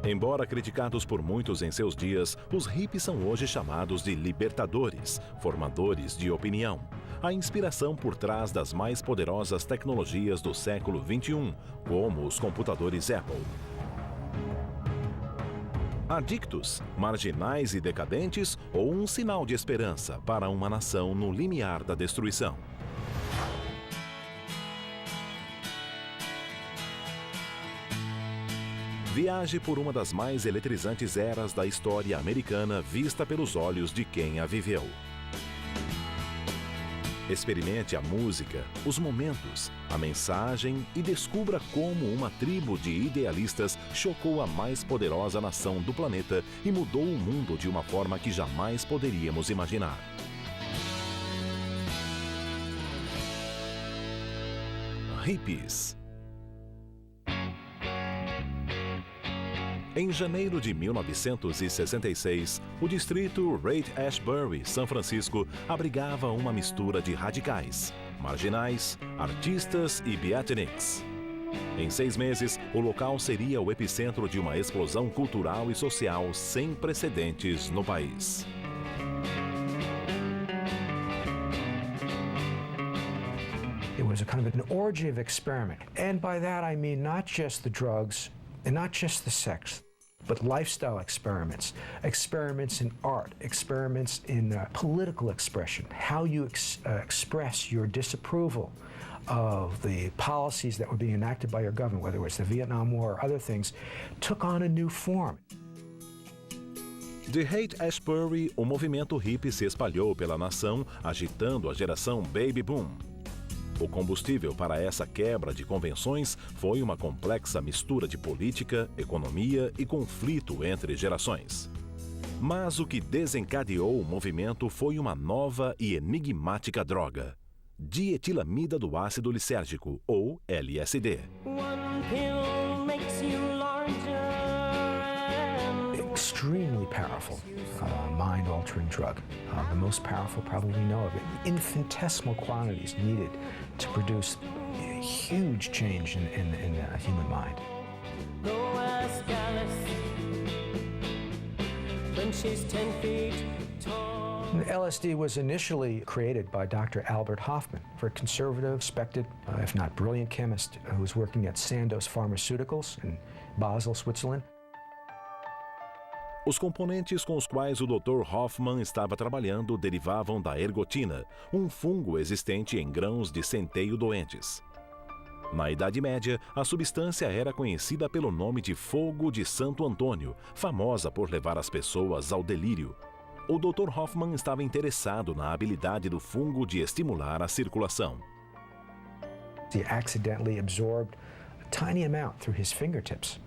Embora criticados por muitos em seus dias, os hippies são hoje chamados de libertadores, formadores de opinião. A inspiração por trás das mais poderosas tecnologias do século XXI, como os computadores Apple. Adictos, marginais e decadentes ou um sinal de esperança para uma nação no limiar da destruição? Viaje por uma das mais eletrizantes eras da história americana vista pelos olhos de quem a viveu. Experimente a música, os momentos, a mensagem e descubra como uma tribo de idealistas chocou a mais poderosa nação do planeta e mudou o mundo de uma forma que jamais poderíamos imaginar. Hippies. Em janeiro de 1966, o distrito Haight-Ashbury, São Francisco, abrigava uma mistura de radicais, marginais, artistas e beatniks. Em 6 meses, o local seria o epicentro de uma explosão cultural e social sem precedentes no país. It was a kind of an orgy of experiment. And by that I mean not just the drugs, and not just the sex, but lifestyle experiments, experiments in art, experiments in political expression, how you express your disapproval of the policies that were being enacted by your government, whether it was the Vietnam War or other things, took on a new form. De Haight-Ashbury, o movimento hippie se espalhou pela nação, agitando a geração Baby Boom. O combustível para essa quebra de convenções foi uma complexa mistura de política, economia e conflito entre gerações. Mas o que desencadeou o movimento foi uma nova e enigmática droga: dietilamida do ácido lisérgico, ou LSD. Extremely powerful, mind-altering drug. The most powerful probably we know of it. Infinitesimal quantities needed to produce a huge change in the human mind. LSD was initially created by Dr. Albert Hofmann, for a conservative, respected, if not brilliant chemist who was working at Sandoz Pharmaceuticals in Basel, Switzerland. Os componentes com os quais o Dr. Hofmann estava trabalhando derivavam da ergotina, um fungo existente em grãos de centeio doentes. Na Idade Média, a substância era conhecida pelo nome de fogo de Santo Antônio, famosa por levar as pessoas ao delírio. O Dr. Hofmann estava interessado na habilidade do fungo de estimular a circulação. He accidentally absorbed a tiny amount through his fingertips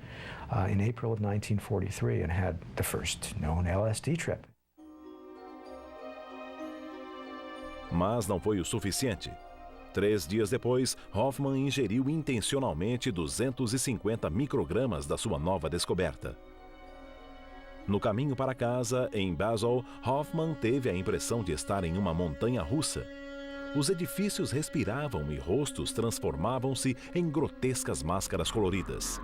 in April of 1943 and had the first known LSD trip. Mas não foi o suficiente. 3 dias depois, Hofmann ingeriu intencionalmente 250 microgramas da sua nova descoberta. No caminho para casa, em Basel, Hofmann teve a impressão de estar em uma montanha russa. Os edifícios respiravam e rostos transformavam-se em grotescas máscaras coloridas.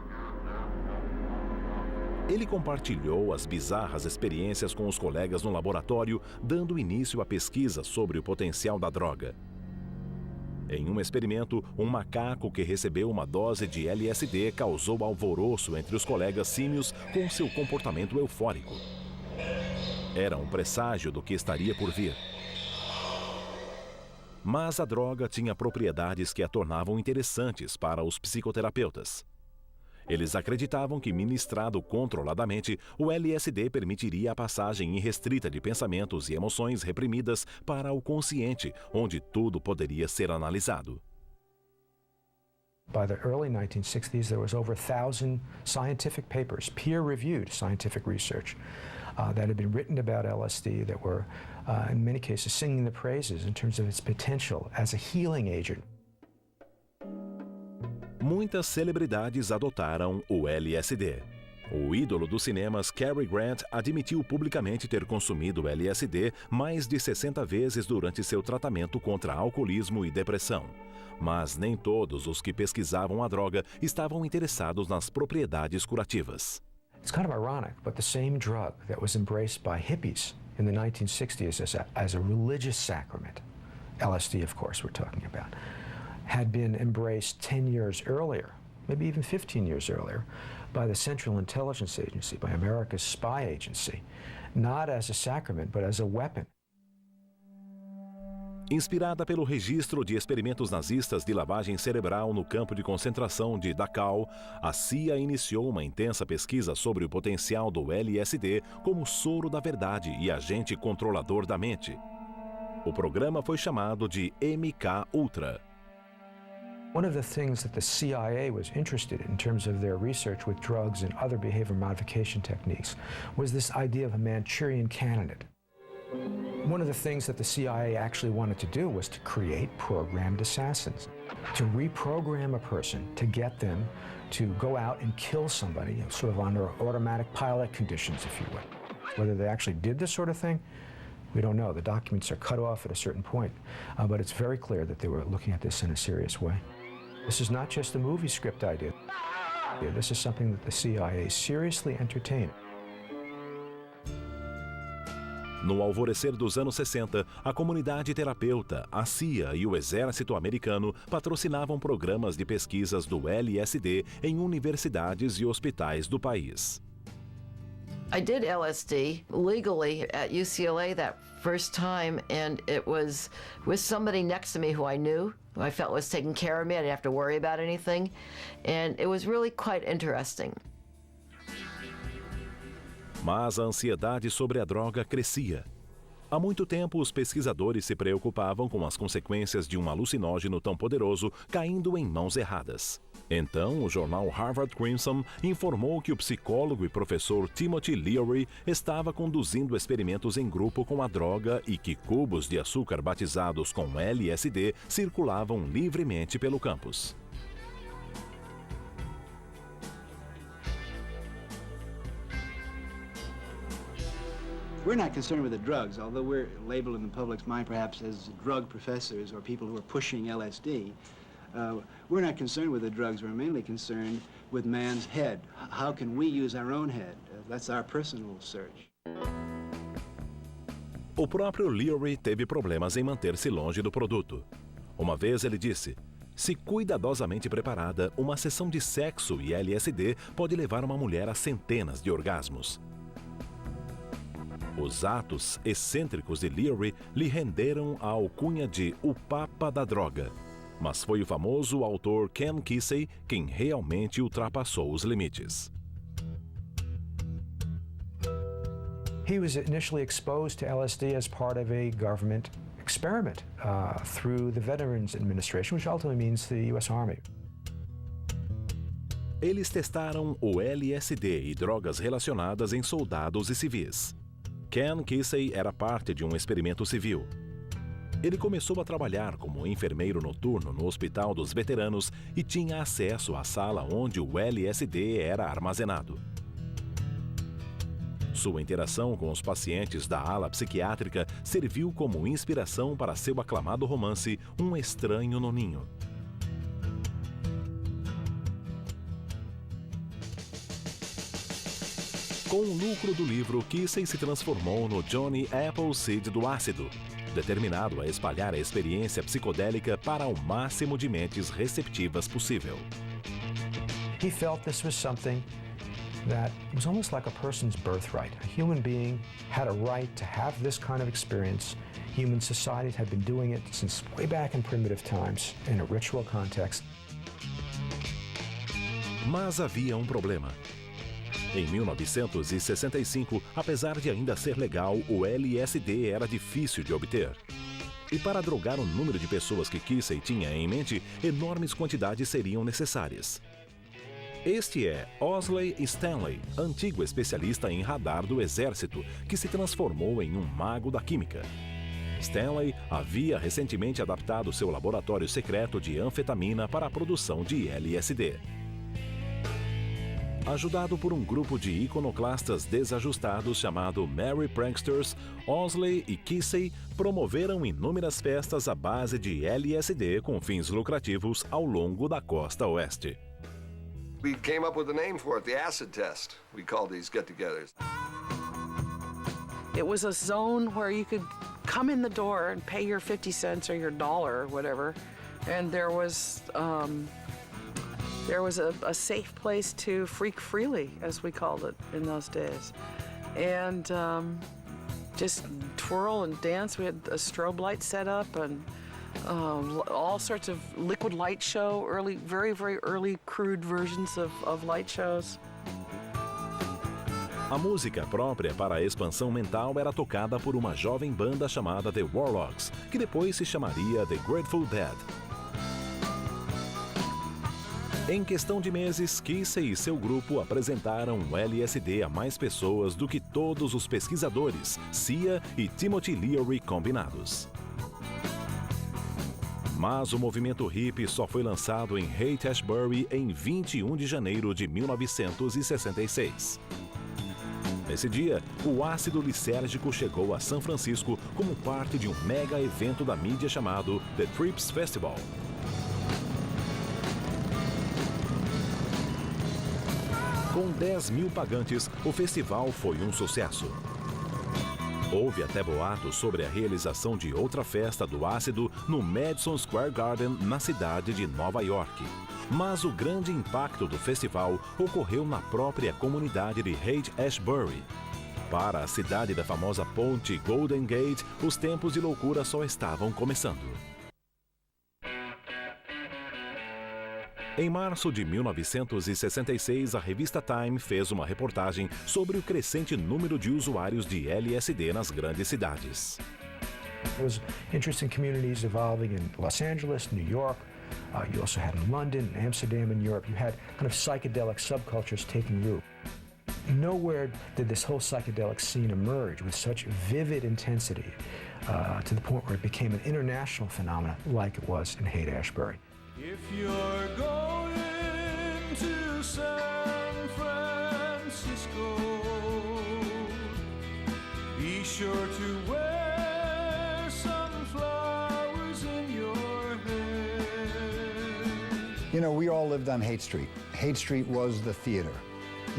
Ele compartilhou as bizarras experiências com os colegas no laboratório, dando início à pesquisa sobre o potencial da droga. Em um experimento, um macaco que recebeu uma dose de LSD causou alvoroço entre os colegas símios com seu comportamento eufórico. Era um presságio do que estaria por vir. Mas a droga tinha propriedades que a tornavam interessantes para os psicoterapeutas. Eles acreditavam que, ministrado controladamente, o LSD permitiria a passagem irrestrita de pensamentos e emoções reprimidas para o consciente, onde tudo poderia ser analisado. By the early 1960s, there was over 1,000 scientific papers, peer-reviewed scientific research, that had been written about LSD that were, in many cases, singing the praises in terms of its potential as a healing agent. Muitas celebridades adotaram o LSD. O ídolo dos cinemas Cary Grant admitiu publicamente ter consumido LSD mais de 60 vezes durante seu tratamento contra alcoolismo e depressão. Mas nem todos os que pesquisavam a droga estavam interessados nas propriedades curativas. It's kind of ironic, but the same drug that was embraced by hippies in the 1960s as a religious sacrament, LSD, of course, we're talking about, had been embraced 10 years earlier, maybe even 15 years earlier, by the Central Intelligence Agency, by America's spy agency, not as a sacrament, but as a weapon. Inspirada pelo registro de experimentos nazistas de lavagem cerebral no campo de concentração de Dachau, a CIA iniciou uma intensa pesquisa sobre o potencial do LSD como soro da verdade e agente controlador da mente. O programa foi chamado de MK-Ultra. One of the things that the CIA was interested in terms of their research with drugs and other behavior modification techniques was this idea of a Manchurian candidate. One of the things that the CIA actually wanted to do was to create programmed assassins, to reprogram a person to get them to go out and kill somebody, sort of under automatic pilot conditions, if you will. Whether they actually did this sort of thing, we don't know. The documents are cut off at a certain point, but it's very clear that they were looking at this in a serious way. This is not just a movie script idea. This is something that the CIA seriously entertained. No alvorecer dos anos 60, a comunidade terapeuta, a CIA e o exército americano patrocinavam programas de pesquisas do LSD em universidades e hospitais do país. I did LSD legally at UCLA that first time, and it was with somebody next to me who I knew, who I felt was taking care of me. I didn't have to worry about anything, and it was really quite interesting. Mas a ansiedade sobre a droga crescia. Há muito tempo, os pesquisadores se preocupavam com as consequências de um alucinógeno tão poderoso caindo em mãos erradas. Então, o jornal Harvard Crimson informou que o psicólogo e professor Timothy Leary estava conduzindo experimentos em grupo com a droga e que cubos de açúcar batizados com LSD circulavam livremente pelo campus. We're not concerned with the drugs, although we're labeled in the public's mind perhaps as drug professors or people who are pushing LSD. We're not concerned with the drugs. We're mainly concerned with man's head. How can we use our own head? That's our personal search. O próprio Leary teve problemas em manter-se longe do produto. Uma vez ele disse: se cuidadosamente preparada, uma sessão de sexo e LSD pode levar uma mulher a centenas de orgasmos. Os atos excêntricos de Leary lhe renderam a alcunha de o Papa da Droga. Mas foi o famoso autor Ken Kesey quem realmente ultrapassou os limites. He was initially exposed to LSD as part of a government experiment through the Veterans Administration, which ultimately means the U.S. Army. Eles testaram o LSD e drogas relacionadas em soldados e civis. Ken Kesey era parte de um experimento civil. Ele começou a trabalhar como enfermeiro noturno no Hospital dos Veteranos e tinha acesso à sala onde o LSD era armazenado. Sua interação com os pacientes da ala psiquiátrica serviu como inspiração para seu aclamado romance Um Estranho no Ninho. Com o lucro do livro, Kesey se transformou no Johnny Appleseed do ácido, determinado a espalhar a experiência psicodélica para o máximo de mentes receptivas possível. He felt this was something that was almost like a person's birthright. A human being had a right to have this kind of experience. Human societies had been doing it since way back in primitive times in a ritual context. Mas havia um problema. Em 1965, apesar de ainda ser legal, o LSD era difícil de obter. E para drogar o número de pessoas que Kesey tinha em mente, enormes quantidades seriam necessárias. Este é Owsley Stanley, antigo especialista em radar do Exército, que se transformou em um mago da química. Stanley havia recentemente adaptado seu laboratório secreto de anfetamina para a produção de LSD. Ajudado por um grupo de iconoclastas desajustados chamado Merry Pranksters, Owsley e Kesey promoveram inúmeras festas à base de LSD com fins lucrativos ao longo da costa oeste. We came up with a name for it, the acid test, we called these get-togethers. It was a zone where you could come in the door and pay your 50 cents or your dollar or whatever, and there was a safe place to freak freely, as we called it in those days, and just twirl and dance. We had a strobe light set up and all sorts of liquid light show, very, very early crude versions of light shows. A música própria para a expansão mental era tocada por uma jovem banda chamada The Warlocks, que depois se chamaria The Grateful Dead. Em questão de meses, Keesey e seu grupo apresentaram o LSD a mais pessoas do que todos os pesquisadores, Sia e Timothy Leary combinados. Mas o movimento hippie só foi lançado em Haight-Ashbury em 21 de janeiro de 1966. Nesse dia, o ácido lisérgico chegou a São Francisco como parte de um mega evento da mídia chamado The Trips Festival. Com 10 mil pagantes, o festival foi um sucesso. Houve até boatos sobre a realização de outra festa do ácido no Madison Square Garden, na cidade de Nova York. Mas o grande impacto do festival ocorreu na própria comunidade de Haight-Ashbury. Para a cidade da famosa ponte Golden Gate, os tempos de loucura só estavam começando. Em março de 1966, a revista Time fez uma reportagem sobre o crescente número de usuários de LSD nas grandes cidades. There was interesting communities evolving in Los Angeles, New York. You also had in London, Amsterdam, and Europe. You had kind of psychedelic subcultures taking root. Nowhere did this whole psychedelic scene emerge with such vivid intensity to the point where it became an international phenomenon like it was in Haight-Ashbury. If you're going to San Francisco, be sure to wear some flowers in your hair. You know, we all lived on Haight Street. Haight Street was the theater.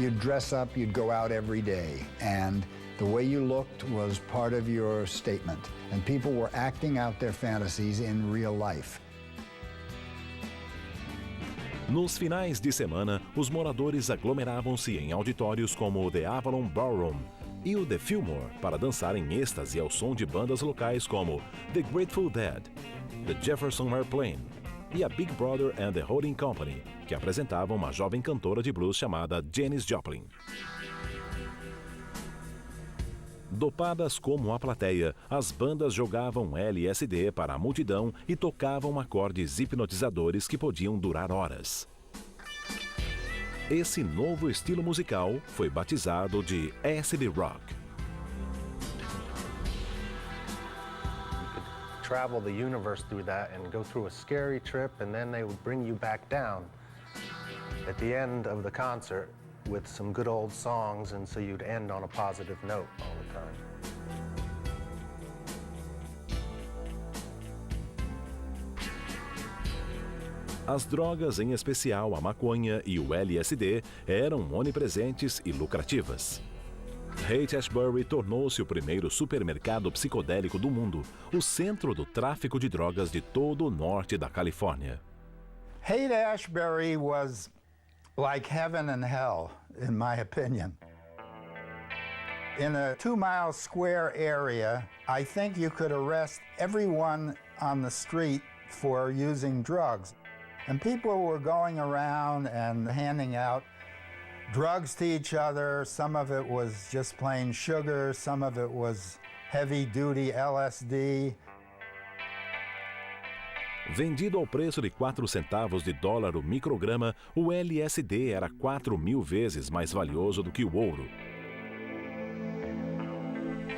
You'd dress up, you'd go out every day, and the way you looked was part of your statement. And people were acting out their fantasies in real life. Nos finais de semana, os moradores aglomeravam-se em auditórios como o The Avalon Ballroom e o The Fillmore para dançar em êxtase ao som de bandas locais como The Grateful Dead, The Jefferson Airplane e a Big Brother and the Holding Company, que apresentavam uma jovem cantora de blues chamada Janis Joplin. Dopadas como a plateia, as bandas jogavam LSD para a multidão e tocavam acordes hipnotizadores que podiam durar horas. Esse novo estilo musical foi batizado de acid rock. Travel the universe through that and go through a scary trip, and then they would bring you back down at the end of the concert with some good old songs, and so you'd end on a positive note all the time. As drogas, em especial a maconha e o LSD, eram onipresentes e lucrativas. Haight-Ashbury tornou-se o primeiro supermercado psicodélico do mundo, o centro do tráfico de drogas de todo o norte da Califórnia. Haight-Ashbury was like heaven and hell, in my opinion. In a 2-mile square area, I think you could arrest everyone on the street for using drugs. And people were going around and handing out drugs to each other. Some of it was just plain sugar, some of it was heavy-duty LSD. Vendido ao preço de 4 centavos de dólar o micrograma, o LSD era 4.000 vezes mais valioso do que o ouro.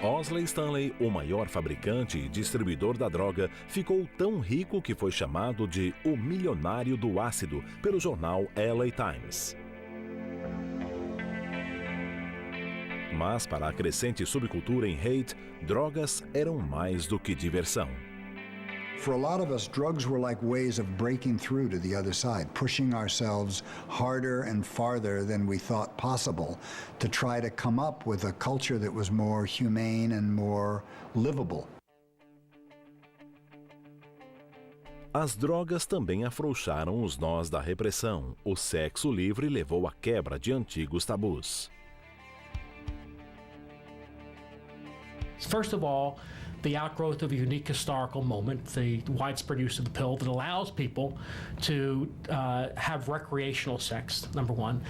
Owsley Stanley, o maior fabricante e distribuidor da droga, ficou tão rico que foi chamado de o milionário do ácido pelo jornal LA Times. Mas para a crescente subcultura em Haight, drogas eram mais do que diversão. For a lot of us, drugs were like ways of breaking through to the other side, pushing ourselves harder and farther than we thought possible to try to come up with a culture that was more humane and more livable. As drogas também afrouxaram os nós da repressão. O sexo livre levou à quebra de antigos tabus. First of all, the outgrowth of a unique historical moment, the widespread use of the pill that allows people to have recreational sex, number one.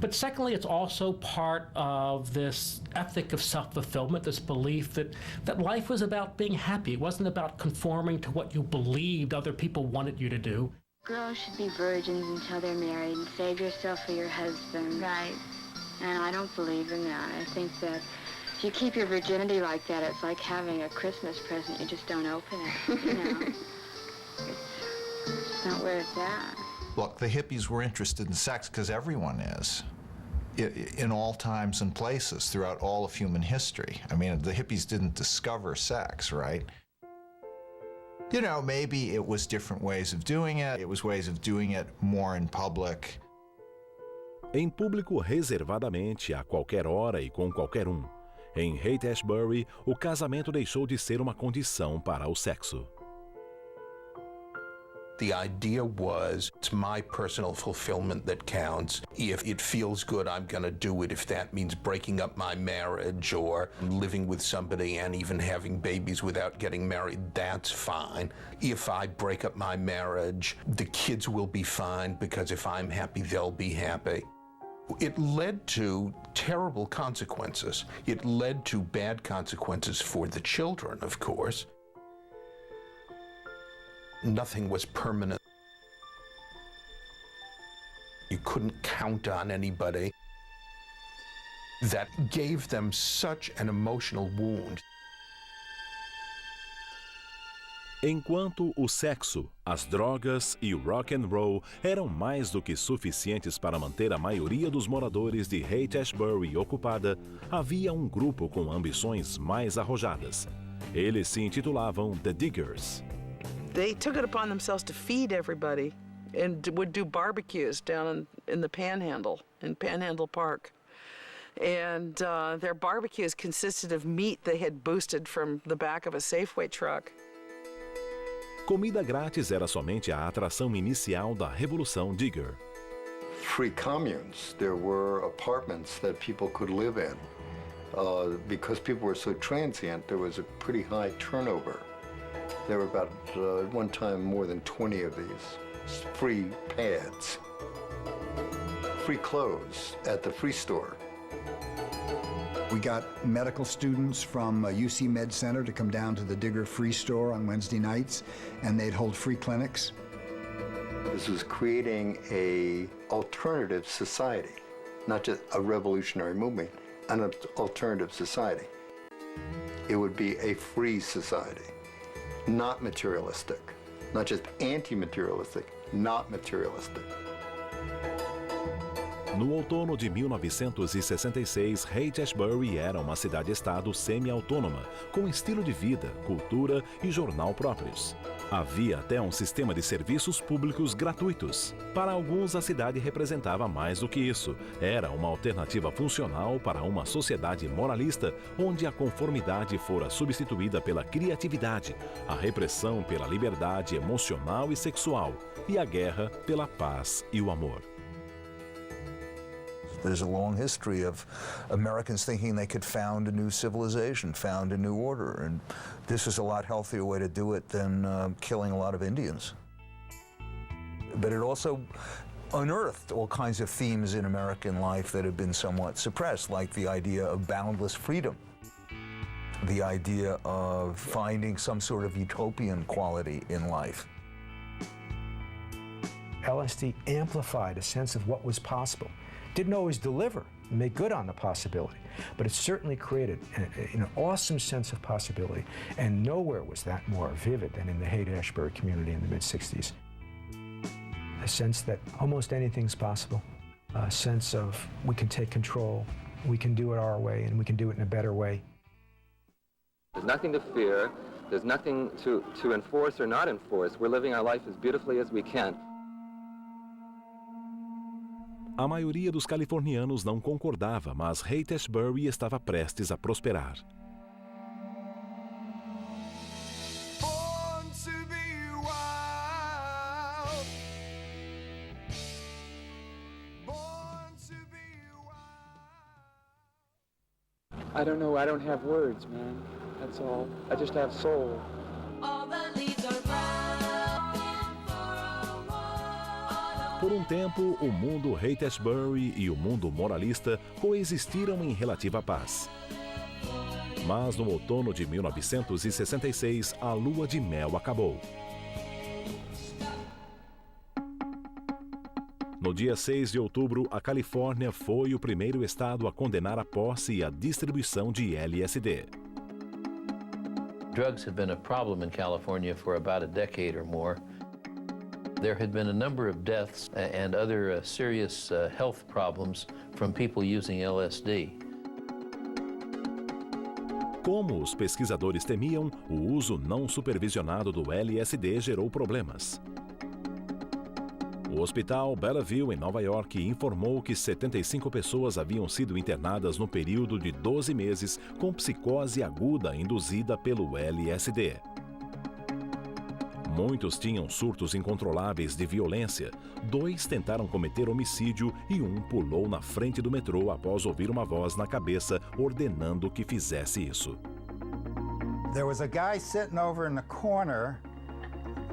But secondly, it's also part of this ethic of self-fulfillment, this belief that life was about being happy. It wasn't about conforming to what you believed other people wanted you to do. Girls should be virgins until they're married and save yourself for your husband. Right. And I don't believe in that. I think that if you keep your virginity like that, it's like having a Christmas present. You just don't open it, you know. It's not where it's at. Look, the hippies were interested in sex because everyone is, in all times and places throughout all of human history. I mean, the hippies didn't discover sex, right? You know, maybe it was different ways of doing it. It was ways of doing it more in public. Em público reservadamente, a qualquer hora e com qualquer um. Em Haight-Ashbury, o casamento deixou de ser uma condição para o sexo. The idea was, it's my personal fulfillment that counts. If it feels good, I'm going to do it. If that means breaking up my marriage or living with somebody and even having babies without getting married, that's fine. If I break up my marriage, the kids will be fine because if I'm happy, they'll be happy. It led to terrible consequences. It led to bad consequences for the children, of course. Nothing was permanent. You couldn't count on anybody. That gave them such an emotional wound. Enquanto o sexo, as drogas e o rock and roll eram mais do que suficientes para manter a maioria dos moradores de Haight-Ashbury ocupada, havia um grupo com ambições mais arrojadas. Eles se intitulavam The Diggers. They took it upon themselves to feed everybody and would do barbecues down in the Panhandle, in Panhandle Park. And their barbecues consisted of meat they had boosted from the back of a Safeway truck. Comida grátis era somente a atração inicial da Revolução Digger. Free communes. There were apartments that people could live in. Because people were so transient, there was a pretty high turnover. There were about, at one time, more than 20 of these. Free pads. Free clothes at the free store. We got medical students from UC Med Center to come down to the Digger Free Store on Wednesday nights, and they'd hold free clinics. This was creating an alternative society, not just a revolutionary movement, an alternative society. It would be a free society, not materialistic, not just anti-materialistic, not materialistic. No outono de 1966, Haight-Ashbury era uma cidade-estado semi-autônoma, com estilo de vida, cultura e jornal próprios. Havia até um sistema de serviços públicos gratuitos. Para alguns, a cidade representava mais do que isso. Era uma alternativa funcional para uma sociedade moralista, onde a conformidade fora substituída pela criatividade, a repressão pela liberdade emocional e sexual, e a guerra pela paz e o amor. There's a long history of Americans thinking they could found a new civilization, found a new order, and this is a lot healthier way to do it than killing a lot of Indians. But it also unearthed all kinds of themes in American life that have been somewhat suppressed, like the idea of boundless freedom, the idea of finding some sort of utopian quality in life. LSD amplified a sense of what was possible. Didn't always deliver, make good on the possibility, but it certainly created an awesome sense of possibility, and nowhere was that more vivid than in the Haight-Ashbury community in the mid-60s. A sense that almost anything's possible, a sense of we can take control, we can do it our way, and we can do it in a better way. There's nothing to fear. There's nothing to enforce or not enforce. We're living our life as beautifully as we can. A maioria dos californianos não concordava, mas Haight-Ashbury estava prestes a prosperar. I don't know, I don't have words, man. That's all. I just have soul. Por um tempo, o mundo Haight-Ashbury e o mundo moralista coexistiram em relativa paz. Mas no outono de 1966, a lua de mel acabou. No dia 6 de outubro, a Califórnia foi o primeiro estado a condenar a posse e a distribuição de LSD. Drugs had been a problem in California for about a decade or more. There had been a number of deaths and other serious health problems from people using LSD. Como os pesquisadores temiam, o uso não supervisionado do LSD gerou problemas. O Hospital Bellevue, em Nova York, informou que 75 pessoas haviam sido internadas no período de 12 meses com psicose aguda induzida pelo LSD. Muitos tinham surtos incontroláveis de violência, 2 tentaram cometer homicídio e 1 pulou na frente do metrô após ouvir uma voz na cabeça ordenando que fizesse isso. There was a guy sitting over in the corner.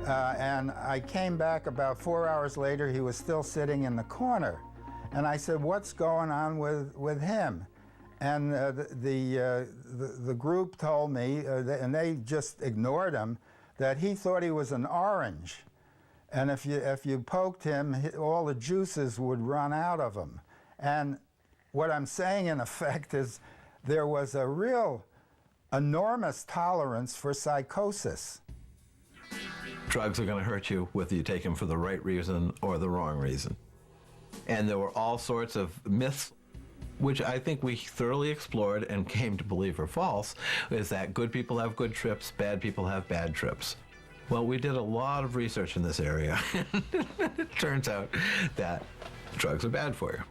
And I came back about 4 hours later, he was still sitting in the corner. And I said, what's going on with him? And the group told me, and they just ignored him, that he thought he was an orange. And if you poked him, all the juices would run out of him. And what I'm saying in effect is there was a real enormous tolerance for psychosis. Drugs are going to hurt you whether you take them for the right reason or the wrong reason. And there were all sorts of myths, which I think we thoroughly explored and came to believe are false, is that good people have good trips, bad people have bad trips. Well, we did a lot of research in this area. It turns out that drugs are bad for you.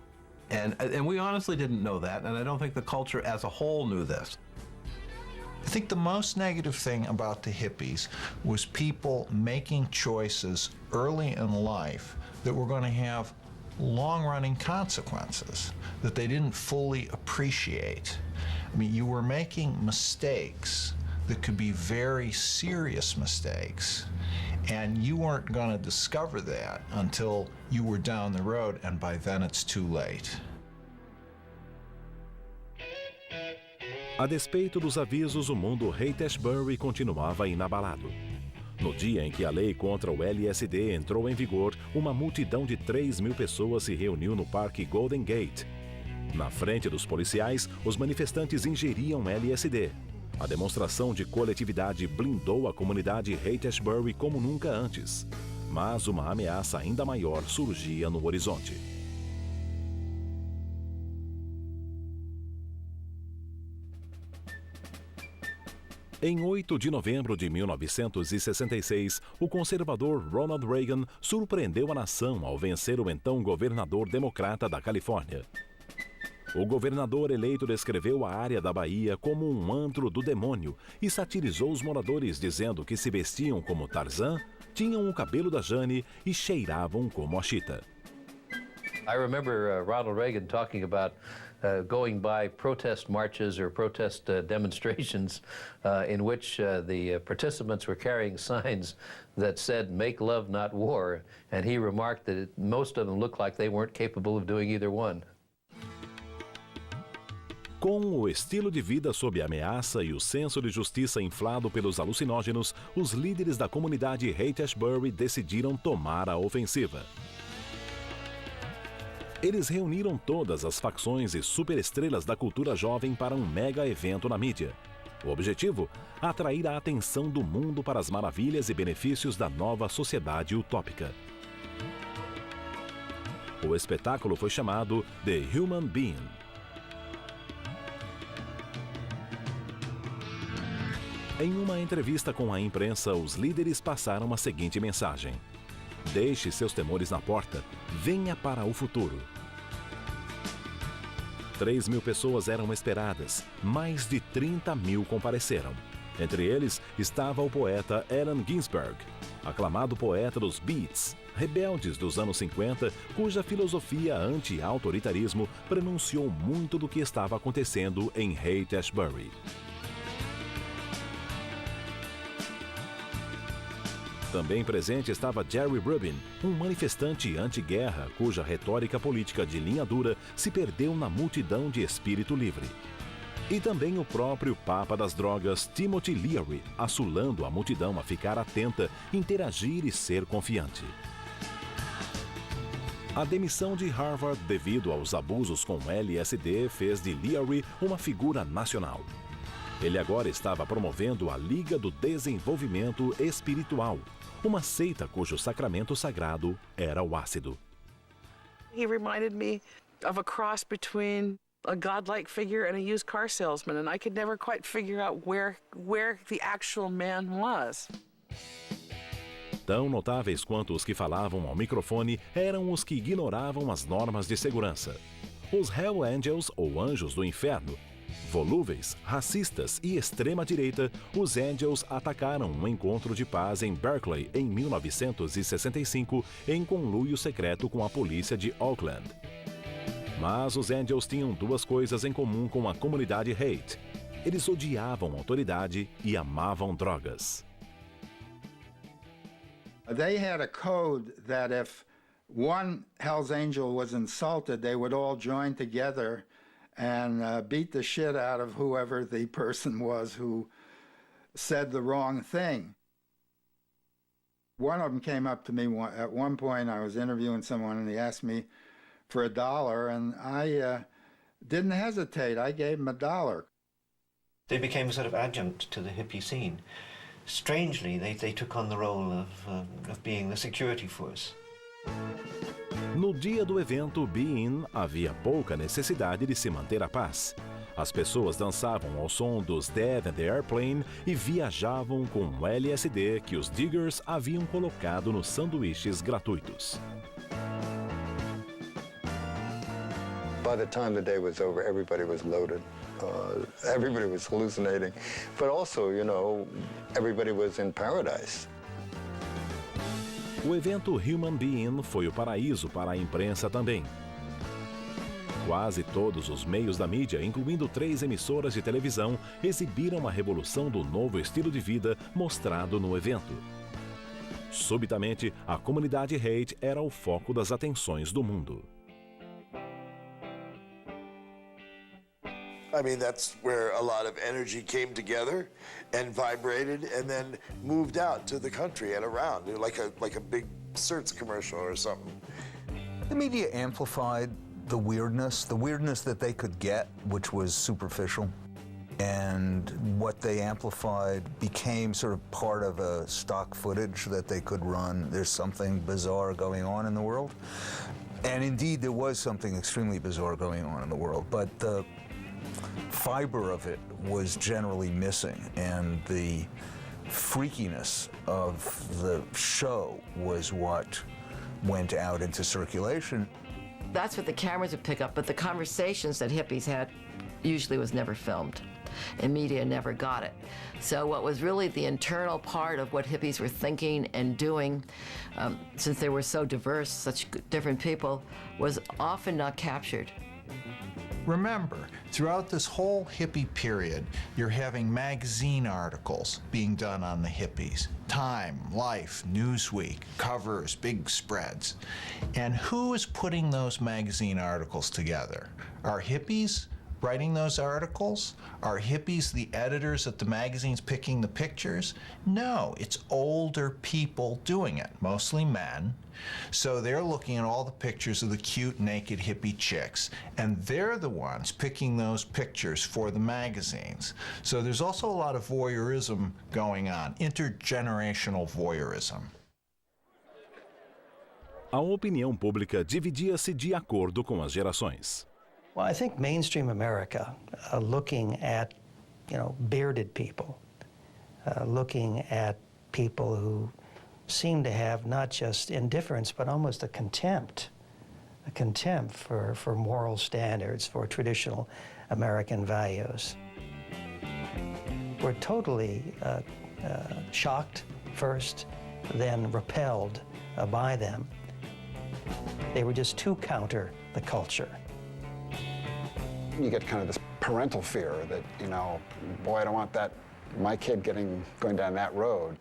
And we honestly didn't know that, and I don't think the culture as a whole knew this. I think the most negative thing about the hippies was people making choices early in life that were going to have long-running consequences that they didn't fully appreciate. I mean, you were making mistakes that could be very serious mistakes, and you weren't going to discover that until you were down the road, and by then it's too late. A despeito dos avisos, o mundo Haight-Ashbury continuava inabalado. No dia em que a lei contra o LSD entrou em vigor, uma multidão de 3.000 pessoas se reuniu no Parque Golden Gate. Na frente dos policiais, os manifestantes ingeriam LSD. A demonstração de coletividade blindou a comunidade Haight-Ashbury como nunca antes. Mas uma ameaça ainda maior surgia no horizonte. Em 8 de novembro de 1966, o conservador Ronald Reagan surpreendeu a nação ao vencer o então governador democrata da Califórnia. O governador eleito descreveu a área da Bahia como um antro do demônio e satirizou os moradores dizendo que se vestiam como Tarzan, tinham o cabelo da Jane e cheiravam como a Chita. I remember Ronald Reagan talking about going by protest marches or protest demonstrations in which the participants were carrying signs that said, "Make love, not war," and he remarked that most of them looked like they weren't capable of doing either one. Com o estilo de vida sob ameaça e o senso de justiça inflado pelos alucinógenos, os líderes da comunidade Haight-Ashbury decidiram tomar a ofensiva. Eles reuniram todas as facções e superestrelas da cultura jovem para um mega evento na mídia. O objetivo? Atrair a atenção do mundo para as maravilhas e benefícios da nova sociedade utópica. O espetáculo foi chamado The Human Being. Em uma entrevista com a imprensa, os líderes passaram a seguinte mensagem: deixe seus temores na porta, venha para o futuro. 3.000 pessoas eram esperadas, mais de 30.000 compareceram. Entre eles estava o poeta Allen Ginsberg, aclamado poeta dos Beats, rebeldes dos anos 50, cuja filosofia anti-autoritarismo pronunciou muito do que estava acontecendo em Haight-Ashbury. Também presente estava Jerry Rubin, um manifestante anti-guerra cuja retórica política de linha dura se perdeu na multidão de espírito livre. E também o próprio Papa das Drogas, Timothy Leary, assulando a multidão a ficar atenta, interagir e ser confiante. A demissão de Harvard devido aos abusos com LSD fez de Leary uma figura nacional. Ele agora estava promovendo a Liga do Desenvolvimento Espiritual, uma seita cujo sacramento sagrado era o ácido. He reminded me of a cross between a godlike figure and a used car salesman, and I could never quite figure out where the actual man was. Tão notáveis quanto os que falavam ao microfone eram os que ignoravam as normas de segurança. Os Hell Angels, ou Anjos do Inferno, volúveis, racistas e extrema-direita, os Angels atacaram um encontro de paz em Berkeley em 1965 em conluio secreto com a polícia de Oakland. Mas os Angels tinham duas coisas em comum com a comunidade Haight. Eles odiavam a autoridade e amavam drogas. They had a code that if one Hell's Angel was insulted, they would all join together and beat the shit out of whoever the person was who said the wrong thing. One of them came up to me at one point. I was interviewing someone and he asked me for $1, and I didn't hesitate. I gave him $1. They became a sort of adjunct to the hippie scene. Strangely, they took on the role of being the security force. No dia do evento Be-In, havia pouca necessidade de se manter a paz. As pessoas dançavam ao som dos Dead and the Airplane e viajavam com o LSD que os Diggers haviam colocado nos sanduíches gratuitos. By the time the day was over, everybody was loaded. Everybody was hallucinating. But also, you know, everybody was in paradise. O evento Human Be-In foi o paraíso para a imprensa também. Quase todos os meios da mídia, incluindo 3 emissoras de televisão, exibiram a revolução do novo estilo de vida mostrado no evento. Subitamente, a comunidade Haight era o foco das atenções do mundo. I mean, that's where a lot of energy came together and vibrated and then moved out to the country and around, like a big Certs commercial or something. The media amplified the weirdness that they could get, which was superficial. And what they amplified became sort of part of a stock footage that they could run. There's something bizarre going on in the world. And indeed, there was something extremely bizarre going on in the world. But the fiber of it was generally missing, and the freakiness of the show was what went out into circulation. That's what the cameras would pick up, but the conversations that hippies had usually was never filmed, and media never got it. So what was really the internal part of what hippies were thinking and doing, since they were so diverse, such different people, was often not captured. Remember, throughout this whole hippie period, you're having magazine articles being done on the hippies. Time, Life, Newsweek, covers, big spreads. And who is putting those magazine articles together? Are hippies writing those articles? Are hippies the editors at the magazines picking the pictures? No, it's older people doing it, mostly men. So they're looking at all the pictures of the cute, naked hippie chicks, and they're the ones picking those pictures for the magazines. So there's also a lot of voyeurism going on, intergenerational voyeurism. A opinião pública dividia-se de acordo com as gerações. Well, I think mainstream America, looking at, bearded people, looking at people who seem to have not just indifference, but almost a contempt for moral standards, for traditional American values. We're totally shocked first, then repelled by them. They were just too counter the culture. You get kind of this parental fear that, you know, boy, I don't want my kid going down that road.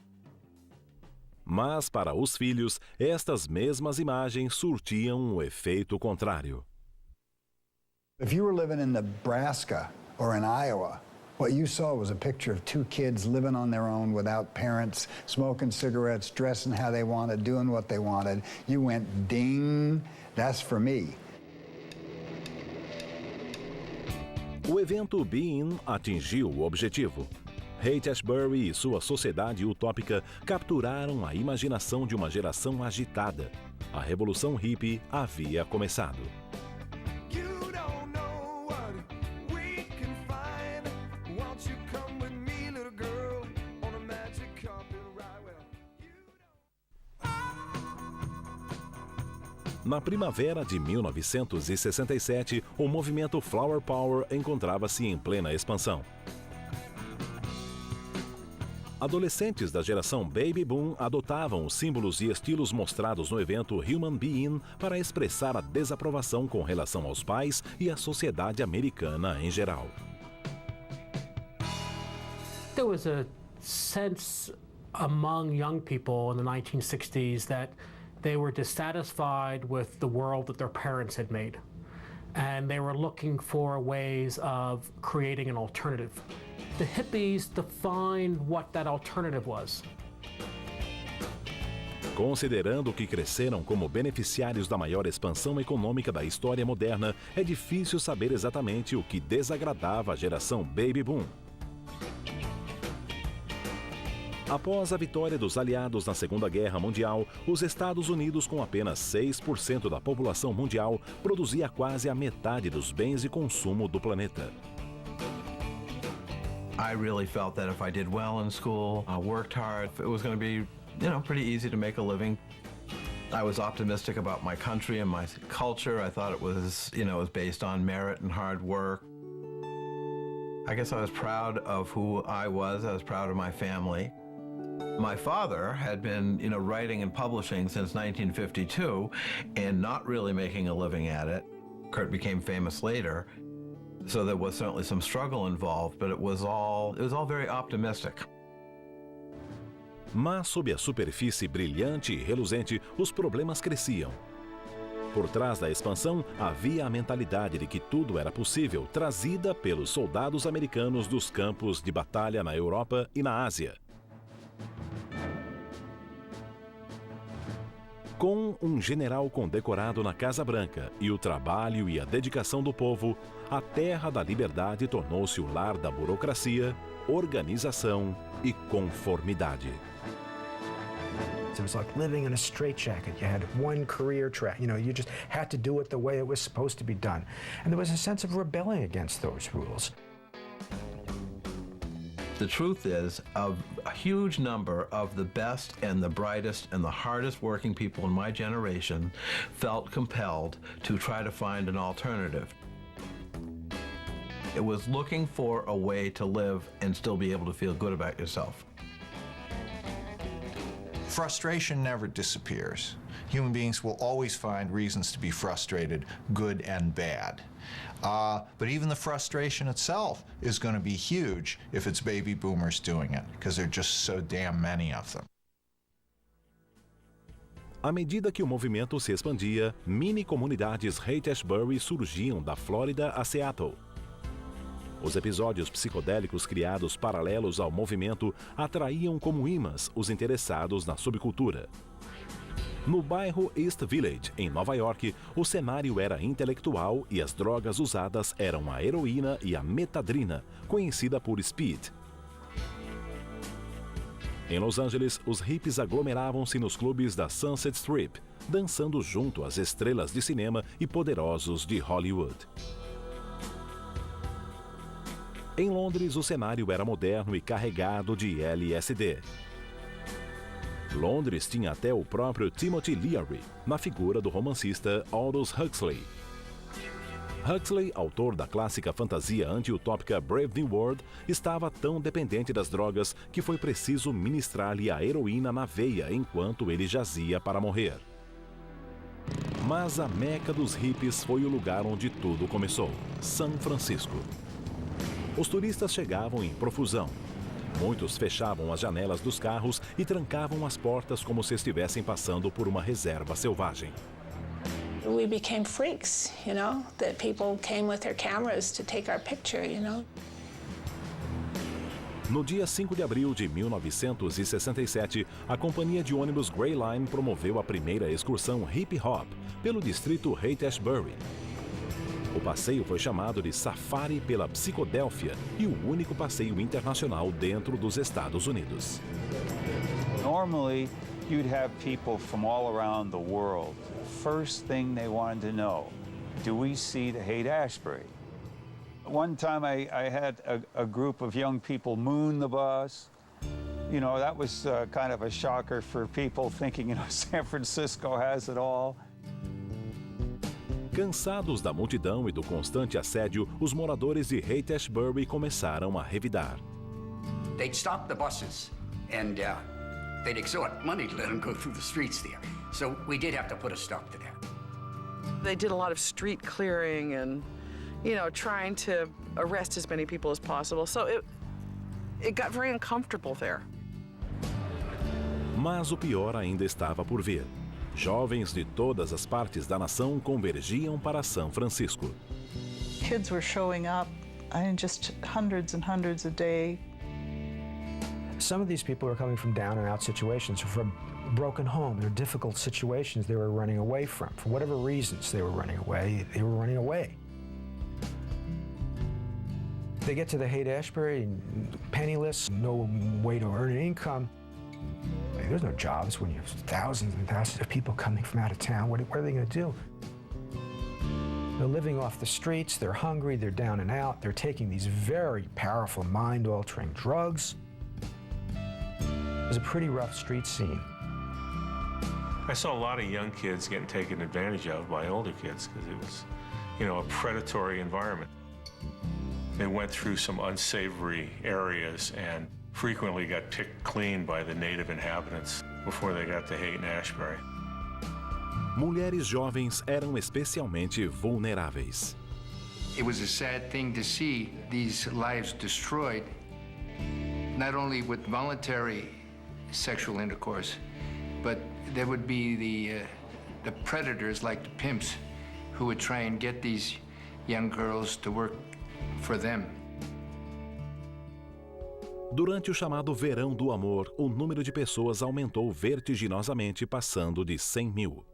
Mas, para os filhos, estas mesmas imagens surtiam um efeito contrário. If you were living in Nebraska or in Iowa, what you saw was a picture of two kids living on their own without parents, smoking cigarettes, dressing how they wanted, doing what they wanted. You went, ding, that's for me. O evento Be In atingiu o objetivo. Haight-Ashbury e sua sociedade utópica capturaram a imaginação de uma geração agitada. A revolução hippie havia começado. Na primavera de 1967, o movimento Flower Power encontrava-se em plena expansão. Adolescentes da geração Baby Boom adotavam os símbolos e estilos mostrados no evento Human Be-In para expressar a desaprovação com relação aos pais e à sociedade americana em geral. There was a sense among young people in the 1960s that they were dissatisfied with the world that their parents had made, and they were looking for ways of creating an alternative. The hippies defined what that alternative was. Considerando que cresceram como beneficiários da maior expansão econômica da história moderna, é difícil saber exatamente o que desagradava a geração Baby Boom. Após a vitória dos aliados na Segunda Guerra Mundial, os Estados Unidos, com apenas 6% da população mundial, produzia quase a metade dos bens de consumo do planeta. I really felt that if I did well in school, worked hard, it was going to be, pretty easy to make a living. I was optimistic about my country and my culture. I thought it was, it was based on merit and hard work. I guess I was proud of who I was. I was proud of my family. My father had been, writing and publishing since 1952 and not really making a living at it. Kurt became famous later, so there was certainly some struggle involved, but it was all very optimistic. Mas sob a superfície brilhante e reluzente, os problemas cresciam. Por trás da expansão, havia a mentalidade de que tudo era possível, trazida pelos soldados americanos dos campos de batalha na Europa e na Ásia. Com um general condecorado na Casa Branca e o trabalho e a dedicação do povo, a Terra da Liberdade tornou-se o lar da burocracia, organização e conformidade. It was like living in a straitjacket. You had one career track. You just had to do it the way it was supposed to be done. And there was a sense of rebelling against those rules. The truth is, a huge number of the best and the brightest and the hardest working people in my generation felt compelled to try to find an alternative. It was looking for a way to live and still be able to feel good about yourself. Frustration never disappears. Human beings will always find reasons to be frustrated, good and bad. But even the frustration itself is going to be huge if it's baby boomers doing it, because there are just so damn many of them. À medida que o movimento se expandia, mini-comunidades Haight-Ashbury surgiam da Flórida a Seattle. Os episódios psicodélicos criados paralelos ao movimento atraíam como imãs os interessados na subcultura. No bairro East Village, em Nova York, o cenário era intelectual e as drogas usadas eram a heroína e a metadrina, conhecida por speed. Em Los Angeles, os hippies aglomeravam-se nos clubes da Sunset Strip, dançando junto às estrelas de cinema e poderosos de Hollywood. Em Londres, o cenário era moderno e carregado de LSD. Londres tinha até o próprio Timothy Leary, na figura do romancista Aldous Huxley. Huxley, autor da clássica fantasia anti-utópica Brave New World, estava tão dependente das drogas que foi preciso ministrar-lhe a heroína na veia enquanto ele jazia para morrer. Mas a meca dos hippies foi o lugar onde tudo começou, São Francisco. Os turistas chegavam em profusão. Muitos fechavam as janelas dos carros e trancavam as portas como se estivessem passando por uma reserva selvagem. We became freaks, you know, that people came with their cameras to take our picture, you know. No dia 5 de abril de 1967, a companhia de ônibus Grey Line promoveu a primeira excursão hip-hop pelo distrito Haight-Ashbury. O passeio foi chamado de Safari pela Psicodélfia e o único passeio internacional dentro dos Estados Unidos. Normally, you'd have people from all around the world. First thing they wanted to know, do we see the Haight-Ashbury? One time I had a group of young people moon the bus. You know, that was kind of a shocker for people thinking, you know, San Francisco has it all. Cansados da multidão e do constante assédio, os moradores de Haight-Ashbury começaram a revidar. They'd stop the buses and they'd extort money to let them go through the streets there. So we did have to put a stop to that. They did a lot of street clearing and, you know, trying to arrest as many people as possible. So it got very uncomfortable there. Mas o pior ainda estava por vir. Jovens de todas as partes da nação convergiam para São Francisco. Kids were showing up, just hundreds and hundreds a day. Some of these people are coming from down and out situations, from broken home. They're difficult situations they were running away from. For whatever reasons they were running away, They get to the Haight-Ashbury, penniless, no way to earn an income. There's no jobs when you have thousands and thousands of people coming from out of town. What are they going to do? They're living off the streets, they're hungry, they're down and out, they're taking these very powerful mind-altering drugs. It was a pretty rough street scene. I saw a lot of young kids getting taken advantage of by older kids because it was, you know, a predatory environment. They went through some unsavory areas and frequently got picked clean by the native inhabitants before they got to Haight-Ashbury. Mulheres jovens eram especialmente vulneráveis. It was a sad thing to see these lives destroyed, not only with voluntary sexual intercourse, but there would be the predators like the pimps who would try and get these young girls to work for them. Durante o chamado Verão do Amor, o número de pessoas aumentou vertiginosamente, passando de 100 mil.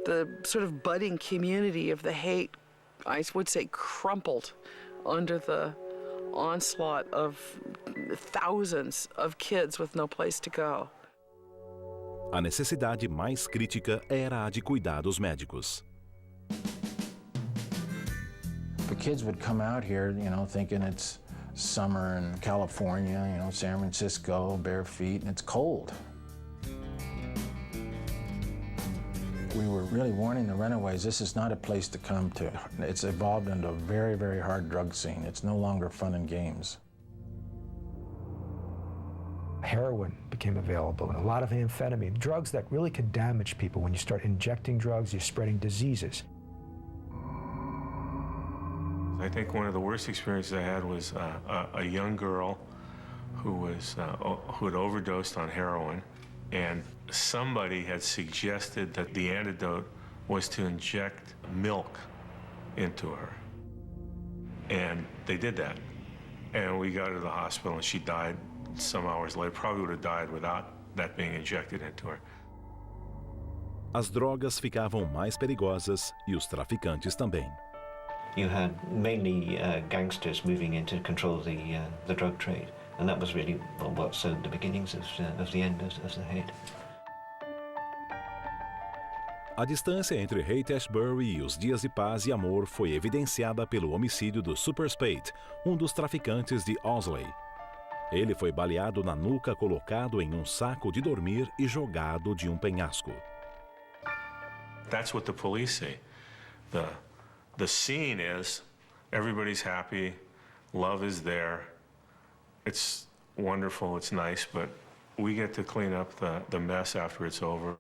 The sort of budding community of the Haight, I would say, crumpled under the onslaught of thousands of kids with no place to go. A necessidade mais crítica era a de cuidados médicos. The kids would come out here, you know, thinking it's summer in California, you know, San Francisco, bare feet, and it's cold. We were really warning the runaways, this is not a place to come to. It's evolved into a very, very hard drug scene. It's no longer fun and games. Heroin became available and a lot of amphetamine, drugs that really could damage people. When you start injecting drugs, you're spreading diseases. I think one of the worst experiences I had was a young girl who had overdosed on heroin, and somebody had suggested that the antidote was to inject milk into her. And they did that. And we got her to the hospital and she died some hours later. Probably would have died without that being injected into her. As drogas ficavam mais perigosas e os traficantes também. You had mainly gangsters moving in to control the drug trade, and that was really what sowed the beginnings of the end of the Haight. A distância entre Haight-Ashbury e os dias de paz e amor foi evidenciada pelo homicídio do Super Spade, um dos traficantes de Owsley. Ele foi baleado na nuca, colocado em um saco de dormir e jogado de um penhasco. That's what the police say. The scene is everybody's happy, love is there. It's wonderful, it's nice, but we get to clean up the mess after it's over.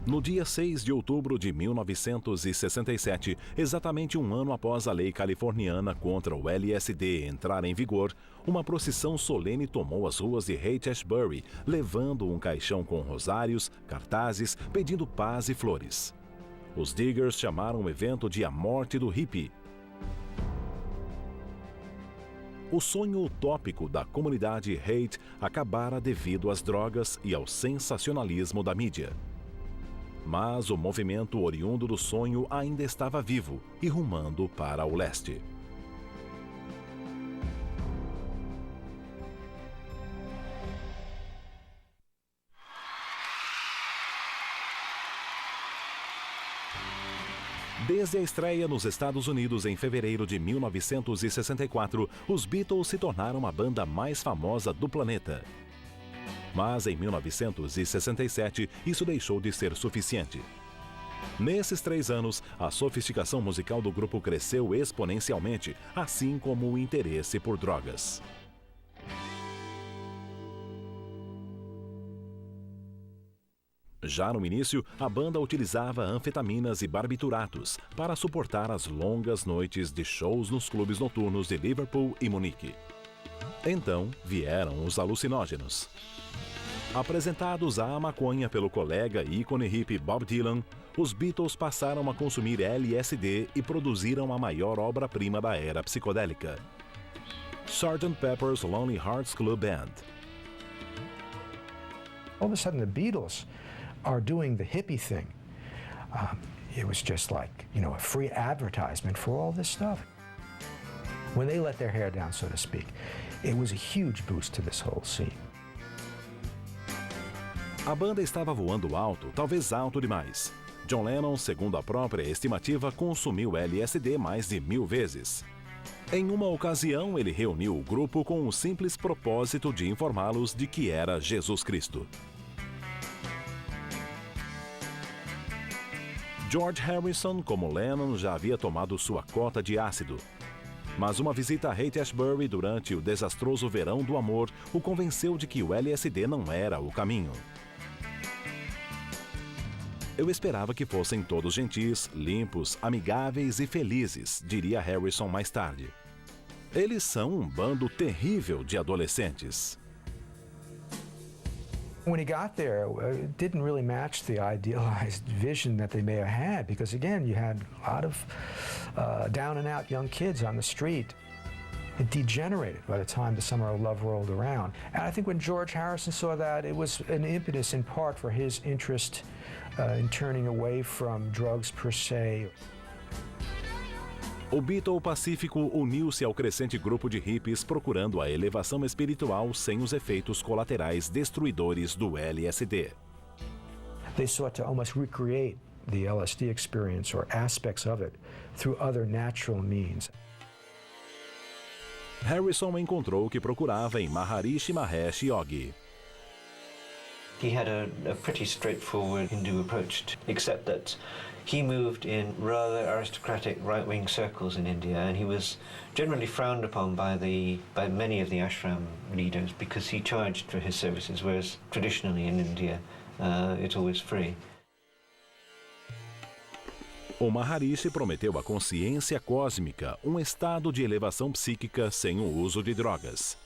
No dia 6 de outubro de 1967, exatamente um ano após a lei californiana contra o LSD entrar em vigor, uma procissão solene tomou as ruas de Haight-Ashbury, levando um caixão com rosários, cartazes, pedindo paz e flores. Os Diggers chamaram o evento de A Morte do Hippie. O sonho utópico da comunidade Haight acabara devido às drogas e ao sensacionalismo da mídia. Mas o movimento oriundo do sonho ainda estava vivo e rumando para o leste. Desde a estreia nos Estados Unidos em fevereiro de 1964, os Beatles se tornaram a banda mais famosa do planeta. Mas em 1967, isso deixou de ser suficiente. Nesses 3 anos, a sofisticação musical do grupo cresceu exponencialmente, assim como o interesse por drogas. Já no início, a banda utilizava anfetaminas e barbituratos para suportar as longas noites de shows nos clubes noturnos de Liverpool e Munique. Então vieram os alucinógenos. Apresentados à maconha pelo colega e ícone hippie Bob Dylan, os Beatles passaram a consumir LSD e produziram a maior obra-prima da era psicodélica, Sgt. Pepper's Lonely Hearts Club Band. All of a sudden the Beatles are doing the hippie thing. It was just like, you know, a free advertisement for all this stuff. When they let their hair down, so to speak, it was a huge boost to this whole scene. A banda estava voando alto, talvez alto demais. John Lennon, segundo a própria estimativa, consumiu LSD mais de 1000 vezes. Em uma ocasião, ele reuniu o grupo com o simples propósito de informá-los de que era Jesus Cristo. George Harrison, como Lennon, já havia tomado sua cota de ácido. Mas uma visita a Haight-Ashbury durante o desastroso verão do amor o convenceu de que o LSD não era o caminho. Eu esperava que fossem todos gentis, limpos, amigáveis e felizes, diria Harrison mais tarde. Eles são um bando terrível de adolescentes. When he got there, it didn't really match the idealized vision that they may have had, because again, you had a lot of down and out young kids on the street. It degenerated by the time the Summer of Love rolled around. And I think when George Harrison saw that, it was an impetus in part for his interest in turning away from drugs per se. O Beatle Pacífico uniu-se ao crescente grupo de hippies procurando a elevação espiritual sem os efeitos colaterais destruidores do LSD. They sought to almost recreate the LSD experience or aspects of it through other natural means. Harrison encontrou o que procurava em Maharishi Mahesh Yogi. He had a pretty straightforward Hindu approach, except that he moved in rather aristocratic right-wing circles in India, and he was generally frowned upon by many of the ashram leaders because he charged for his services, whereas traditionally in India it's always free. O Maharishi prometeu a consciência cósmica, um estado de elevação psíquica sem o uso de drogas.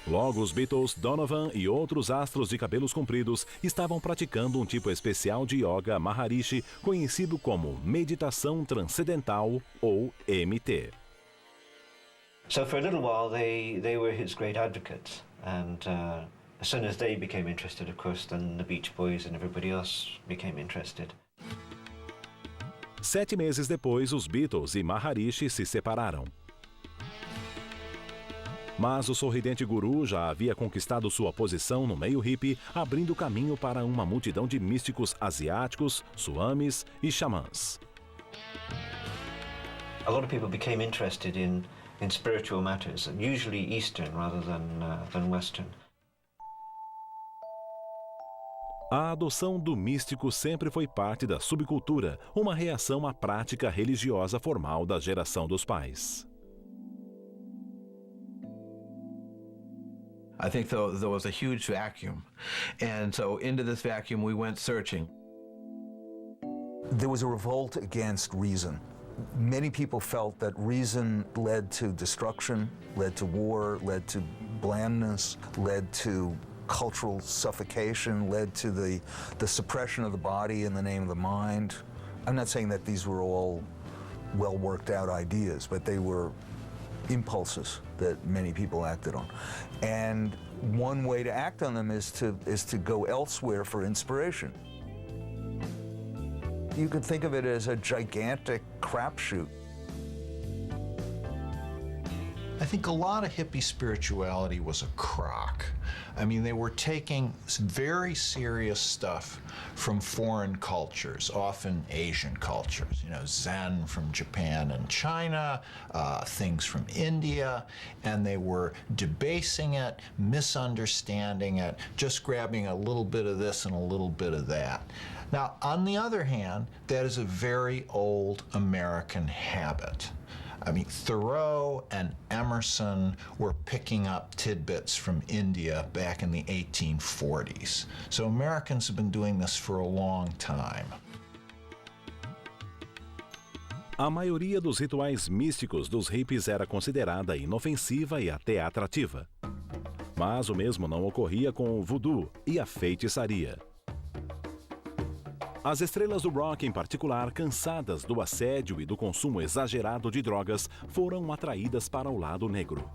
Logo, os Beatles, Donovan e outros astros de cabelos compridos estavam praticando um tipo especial de yoga Maharishi, conhecido como meditação transcendental ou MT. So for a little while they were his great advocates, and as soon as they became interested, of course, then the Beach Boys and everybody else became interested. 7 meses depois, os Beatles e Maharishi se separaram. Mas o sorridente guru já havia conquistado sua posição no meio hippie, abrindo caminho para uma multidão de místicos asiáticos, swamis e xamãs. A lot of people became interested in spiritual matters, usually Eastern rather than Western. A adoção do místico sempre foi parte da subcultura, uma reação à prática religiosa formal da geração dos pais. I think there was a huge vacuum. And so into this vacuum we went searching. There was a revolt against reason. Many people felt that reason led to destruction, led to war, led to blandness, led to cultural suffocation, led to the suppression of the body in the name of the mind. I'm not saying that these were all well worked out ideas, but they were impulses that many people acted on. And one way to act on them is to go elsewhere for inspiration. You could think of it as a gigantic crapshoot. I think a lot of hippie spirituality was a crock. I mean, they were taking some very serious stuff from foreign cultures, often Asian cultures, you know, Zen from Japan and China, things from India, and they were debasing it, misunderstanding it, just grabbing a little bit of this and a little bit of that. Now, on the other hand, that is a very old American habit. I mean, Thoreau and Emerson were picking up tidbits from India back in the 1840s. So Americans have been doing this for a long time. A maioria dos rituais místicos dos hippies era considerada inofensiva e até atrativa. Mas o mesmo não ocorria com o voodoo e a feitiçaria. As estrelas do rock, em particular, cansadas do assédio e do consumo exagerado de drogas, foram atraídas para o lado negro.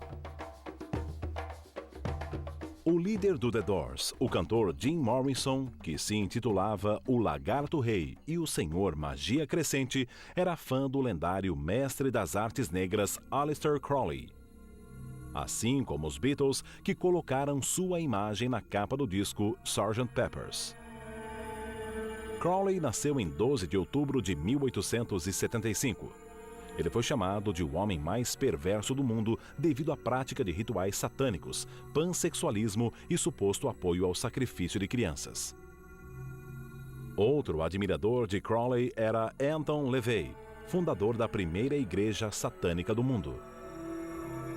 O líder do The Doors, o cantor Jim Morrison, que se intitulava O Lagarto Rei e o Senhor Magia Crescente, era fã do lendário mestre das artes negras Aleister Crowley. Assim como os Beatles, que colocaram sua imagem na capa do disco Sgt. Pepper's. Crowley nasceu em 12 de outubro de 1875. Ele foi chamado de o homem mais perverso do mundo devido à prática de rituais satânicos, pansexualismo e suposto apoio ao sacrifício de crianças. Outro admirador de Crowley era Anton LaVey, fundador da primeira igreja satânica do mundo.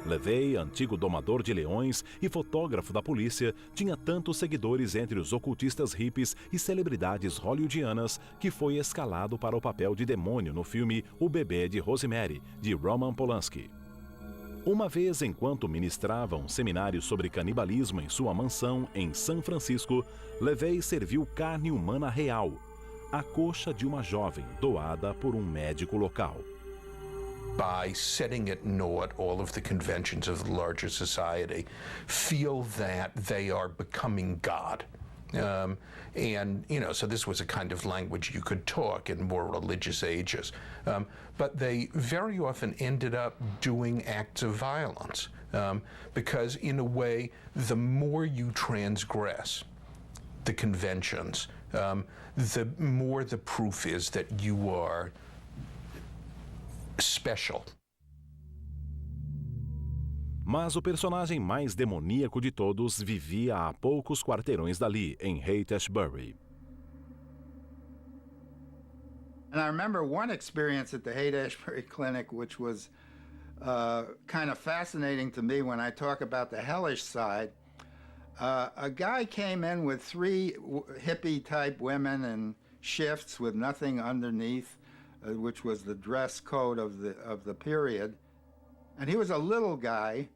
LaVey, antigo domador de leões e fotógrafo da polícia, tinha tantos seguidores entre os ocultistas hippies e celebridades hollywoodianas que foi escalado para o papel de demônio no filme O Bebê de Rosemary, de Roman Polanski. Uma vez, enquanto ministrava um seminário sobre canibalismo em sua mansão em São Francisco, LaVey serviu carne humana real, a coxa de uma jovem doada por um médico local. By setting at naught all of the conventions of the larger society, feel that they are becoming God. And, you know, so this was a kind of language you could talk in more religious ages. But they very often ended up doing acts of violence because, in a way, the more you transgress the conventions, the more the proof is that you are special. Mas o personagem mais demoníaco de todos vivia a poucos quarteirões dali, em Haight-Ashbury. And I remember one experience at the Haight-Ashbury Clinic, which was kind of fascinating to me when I talk about the hellish side. A guy came in with 3 hippie-type women in shifts with nothing underneath, which was the dress code of the period. And he was a little guy,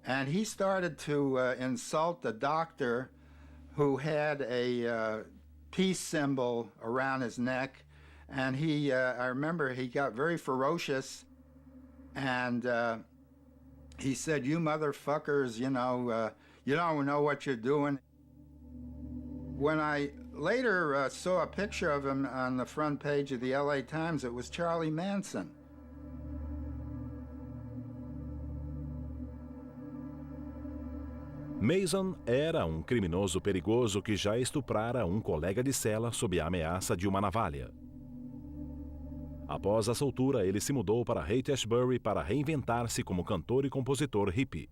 and he started to insult the doctor who had a peace symbol around his neck. And I remember he got very ferocious, and he said, "You motherfuckers, you don't know what you're doing." When I later saw a picture of him on the front page of the LA Times, it was Charlie Manson. Mason era um criminoso perigoso que já estuprara um colega de cela sob a ameaça de uma navalha. Após a soltura, ele se mudou para Haight-Ashbury para reinventar-se como cantor e compositor hippie.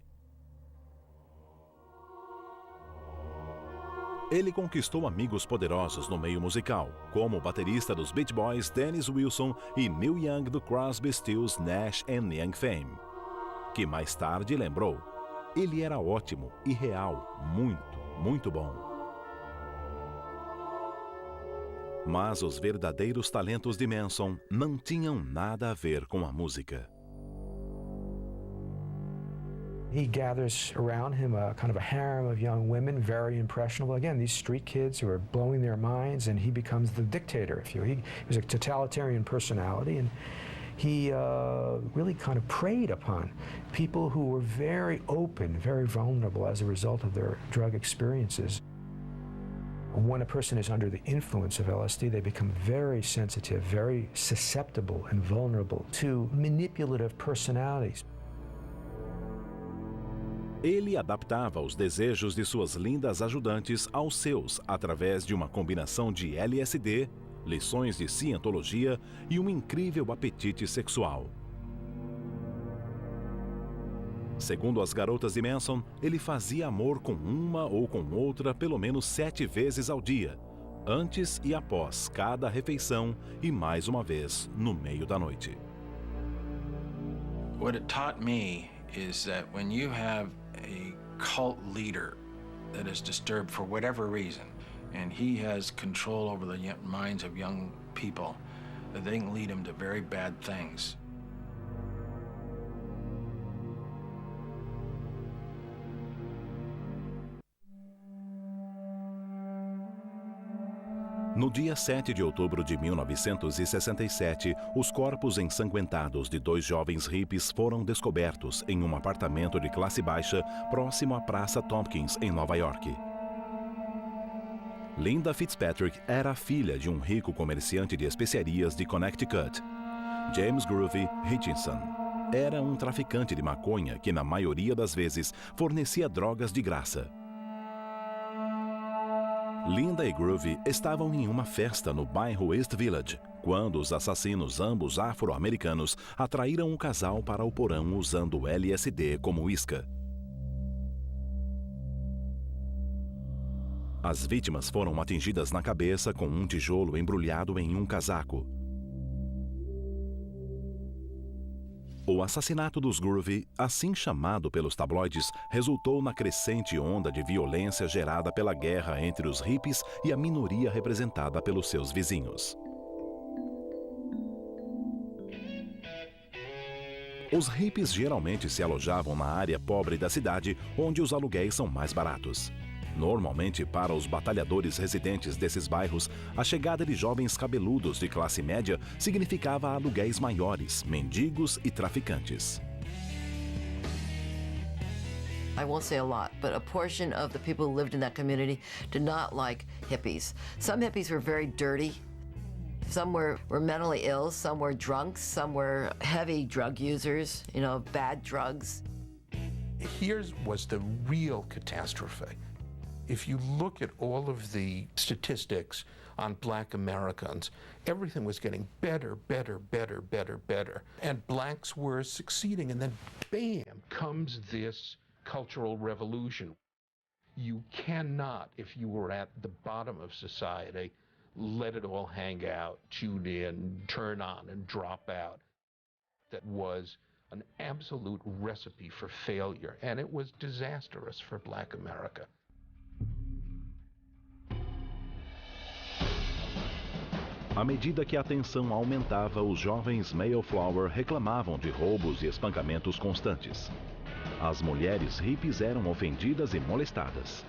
Ele conquistou amigos poderosos no meio musical, como o baterista dos Beach Boys Dennis Wilson e Neil Young do Crosby, Stills, Nash Young fame, que mais tarde lembrou: ele era ótimo e real, muito bom. Mas os verdadeiros talentos de Manson não tinham nada a ver com a música. He gathers around him a kind of a harem of young women, very impressionable. Again, these street kids who are blowing their minds, and he becomes the dictator, if you will. He was a totalitarian personality, and he really kind of preyed upon people who were very open, very vulnerable as a result of their drug experiences. When a person is under the influence of LSD, they become very sensitive, very susceptible and vulnerable to manipulative personalities. Ele adaptava os desejos de suas lindas ajudantes aos seus através de uma combinação de LSD, lições de cientologia e um incrível apetite sexual. Segundo as garotas de Manson, ele fazia amor com uma ou com outra pelo menos 7 vezes ao dia, antes e após cada refeição e mais uma vez no meio da noite. What it taught me is that when you have a cult leader that is disturbed for whatever reason, and he has control over the minds of young people, that they can lead them to very bad things. No dia 7 de outubro de 1967, os corpos ensanguentados de 2 jovens hippies foram descobertos em um apartamento de classe baixa próximo à Praça Tompkins, em Nova York. Linda Fitzpatrick era a filha de um rico comerciante de especiarias de Connecticut. James Groovy Hutchinson era um traficante de maconha que, na maioria das vezes, fornecia drogas de graça. Linda e Groovy estavam em uma festa no bairro East Village, quando os assassinos, ambos afro-americanos, atraíram o casal para o porão usando LSD como isca. As vítimas foram atingidas na cabeça com um tijolo embrulhado em um casaco. O assassinato dos Groovy, assim chamado pelos tabloides, resultou na crescente onda de violência gerada pela guerra entre os hippies e a minoria representada pelos seus vizinhos. Os hippies geralmente se alojavam na área pobre da cidade, onde os aluguéis são mais baratos. Normalmente, para os batalhadores residentes desses bairros, a chegada de jovens cabeludos de classe média significava aluguéis maiores, mendigos e traficantes. I won't say a lot, but a portion of the people who lived in that community did not like hippies. Some hippies were very dirty. Some were mentally ill, some were drunks, some were heavy drug users, bad drugs. Here was the real catastrophe. If you look at all of the statistics on Black Americans, everything was getting better. And blacks were succeeding, and then bam, comes this cultural revolution. You cannot, if you were at the bottom of society, let it all hang out, tune in, turn on, and drop out. That was an absolute recipe for failure, and it was disastrous for Black America. À medida que a tensão aumentava, os jovens Mayflower reclamavam de roubos e espancamentos constantes. As mulheres hippies eram ofendidas e molestadas.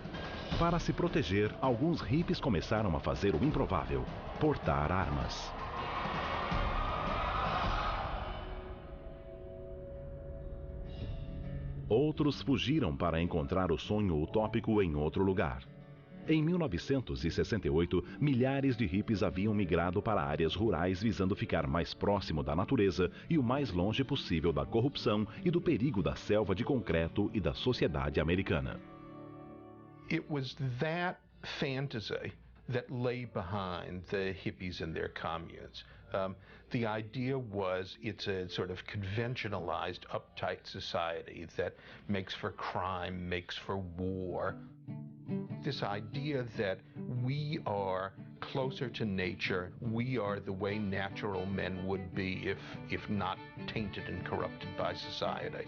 Para se proteger, alguns hippies começaram a fazer o improvável: portar armas. Outros fugiram para encontrar o sonho utópico em outro lugar. Em 1968, milhares de hippies haviam migrado para áreas rurais visando ficar mais próximo da natureza e o mais longe possível da corrupção e do perigo da selva de concreto e da sociedade americana. It was that fantasy that lay behind the hippies and their communes. The idea was it's a sort of conventionalized, uptight society that makes for crime, makes for war. This idea that we are closer to nature, we are the way natural men would be if not tainted and corrupted by society.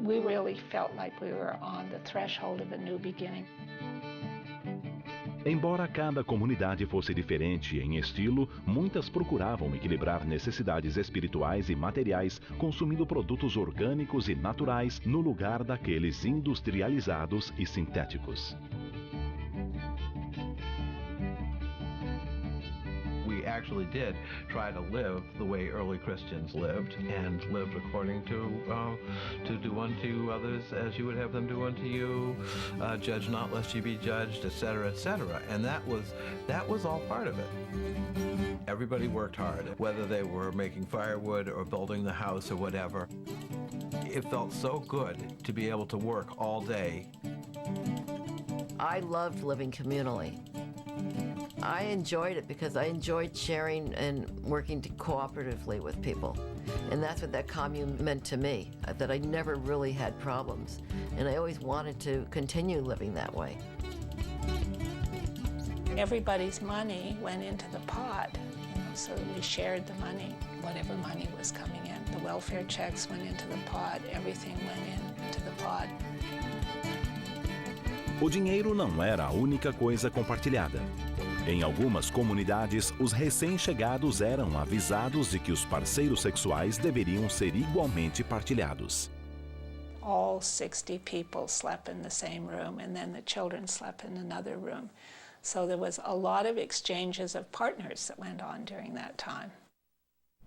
We really felt like we were on the threshold of a new beginning. Embora cada comunidade fosse diferente em estilo, muitas procuravam equilibrar necessidades espirituais e materiais, consumindo produtos orgânicos e naturais no lugar daqueles industrializados e sintéticos. We actually did try to live the way early Christians lived, and lived according to do unto others as you would have them do unto you, judge not lest you be judged, etc., etc. And that was all part of it. Everybody worked hard, whether they were making firewood or building the house or whatever. It felt so good to be able to work all day. I loved living communally. I enjoyed it because I enjoyed sharing and working cooperatively with people. And that's what that commune meant to me, that I never really had problems. And I always wanted to continue living that way. Everybody's money went into the pot, so we shared the money, whatever money was coming in. The welfare checks went into the pot, everything went into the pot. O dinheiro não era a única coisa compartilhada. Em algumas comunidades, os recém-chegados eram avisados de que os parceiros sexuais deveriam ser igualmente partilhados. All 60 people slept in the same room, and then the children slept in another room. So there was a lot of exchanges of partners that went on during that time.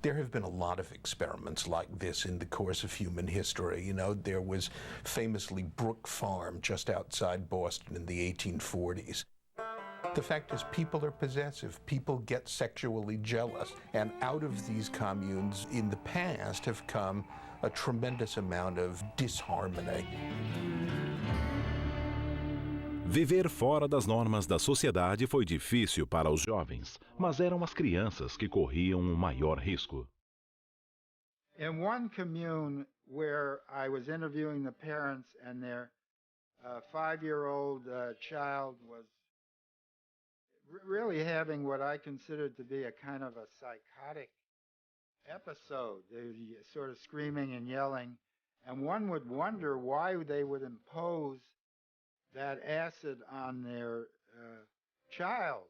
There have been a lot of experiments like this in the course of human history. You know, there was famously Brook Farm just outside Boston in the 1840s. The fact is, people are possessive, people get sexually jealous, and out of these communes in the past have come a tremendous amount of disharmony. Viver fora das normas da sociedade foi difícil para os jovens, mas eram as crianças que corriam o maior risco. In one commune where I was interviewing the parents and their 5-year-old child was really having what I considered to be a kind of a psychotic episode. They were sort of screaming and yelling, and one would wonder why they would impose that acid on their child.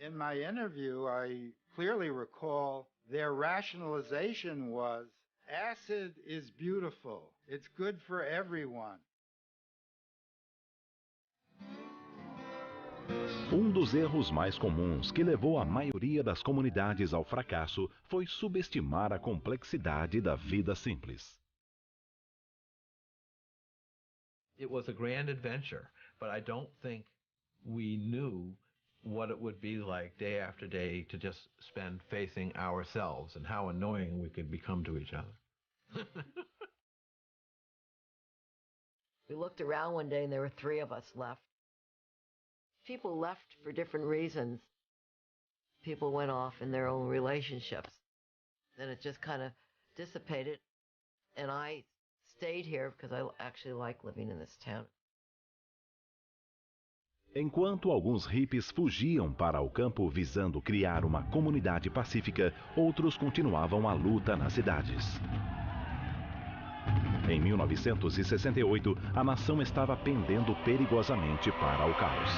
In my interview, I clearly recall their rationalization was, acid is beautiful. It's good for everyone. Um dos erros mais comuns que levou a maioria das comunidades ao fracasso foi subestimar a complexidade da vida simples. It was a grand adventure, but I don't think we knew what it would be like day after day to just spend facing ourselves and how annoying we could become to each other. We looked around one day and there were 3 of us left. People left for different reasons. People went off in their own relationships. Then it just kind of dissipated, and I stayed here because I actually like living in this town. Enquanto alguns hippies fugiam para o campo visando criar uma comunidade pacífica, outros continuavam a luta nas cidades. Em 1968, a nação estava pendendo perigosamente para o caos.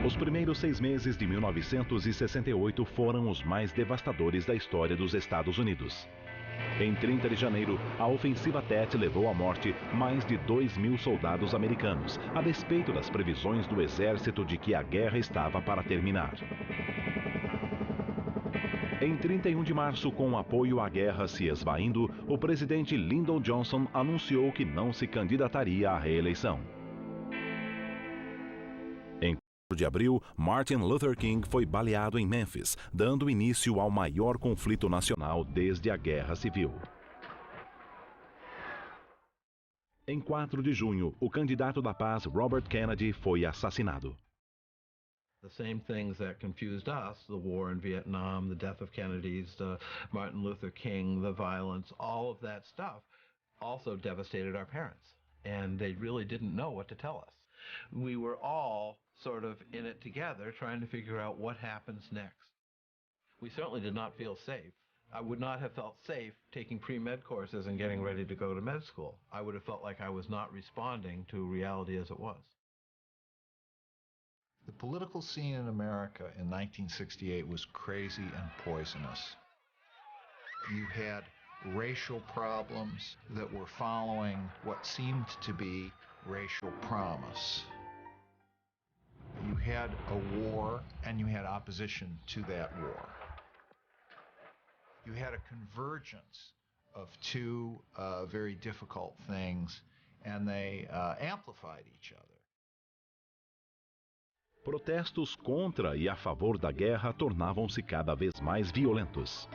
Os primeiros 6 meses de 1968 foram os mais devastadores da história dos Estados Unidos. Em 30 de janeiro, a ofensiva Tet levou à morte mais de 2.000 soldados americanos, a despeito das previsões do exército de que a guerra estava para terminar. Em 31 de março, com o apoio à guerra se esvaindo, o presidente Lyndon Johnson anunciou que não se candidataria à reeleição. de abril, Martin Luther King foi baleado em Memphis, dando início ao maior conflito nacional desde a Guerra Civil. Em 4 de junho, o candidato da paz Robert Kennedy foi assassinado. The same things that confused us, the war in Vietnam, the death of Kennedy's, Martin Luther King, the violence, all of that stuff also devastated our parents. And they really didn't know what to tell us. We were all sort of in it together, trying to figure out what happens next. We certainly did not feel safe. I would not have felt safe taking pre-med courses and getting ready to go to med school. I would have felt like I was not responding to reality as it was. The political scene in America in 1968 was crazy and poisonous. You had racial problems that were following what seemed to be racial promise. You had a war, and you had opposition to that war. You had a convergence of two very difficult things, and they amplified each other. Protestos contra e a favor da guerra tornavam-se cada vez mais violentos.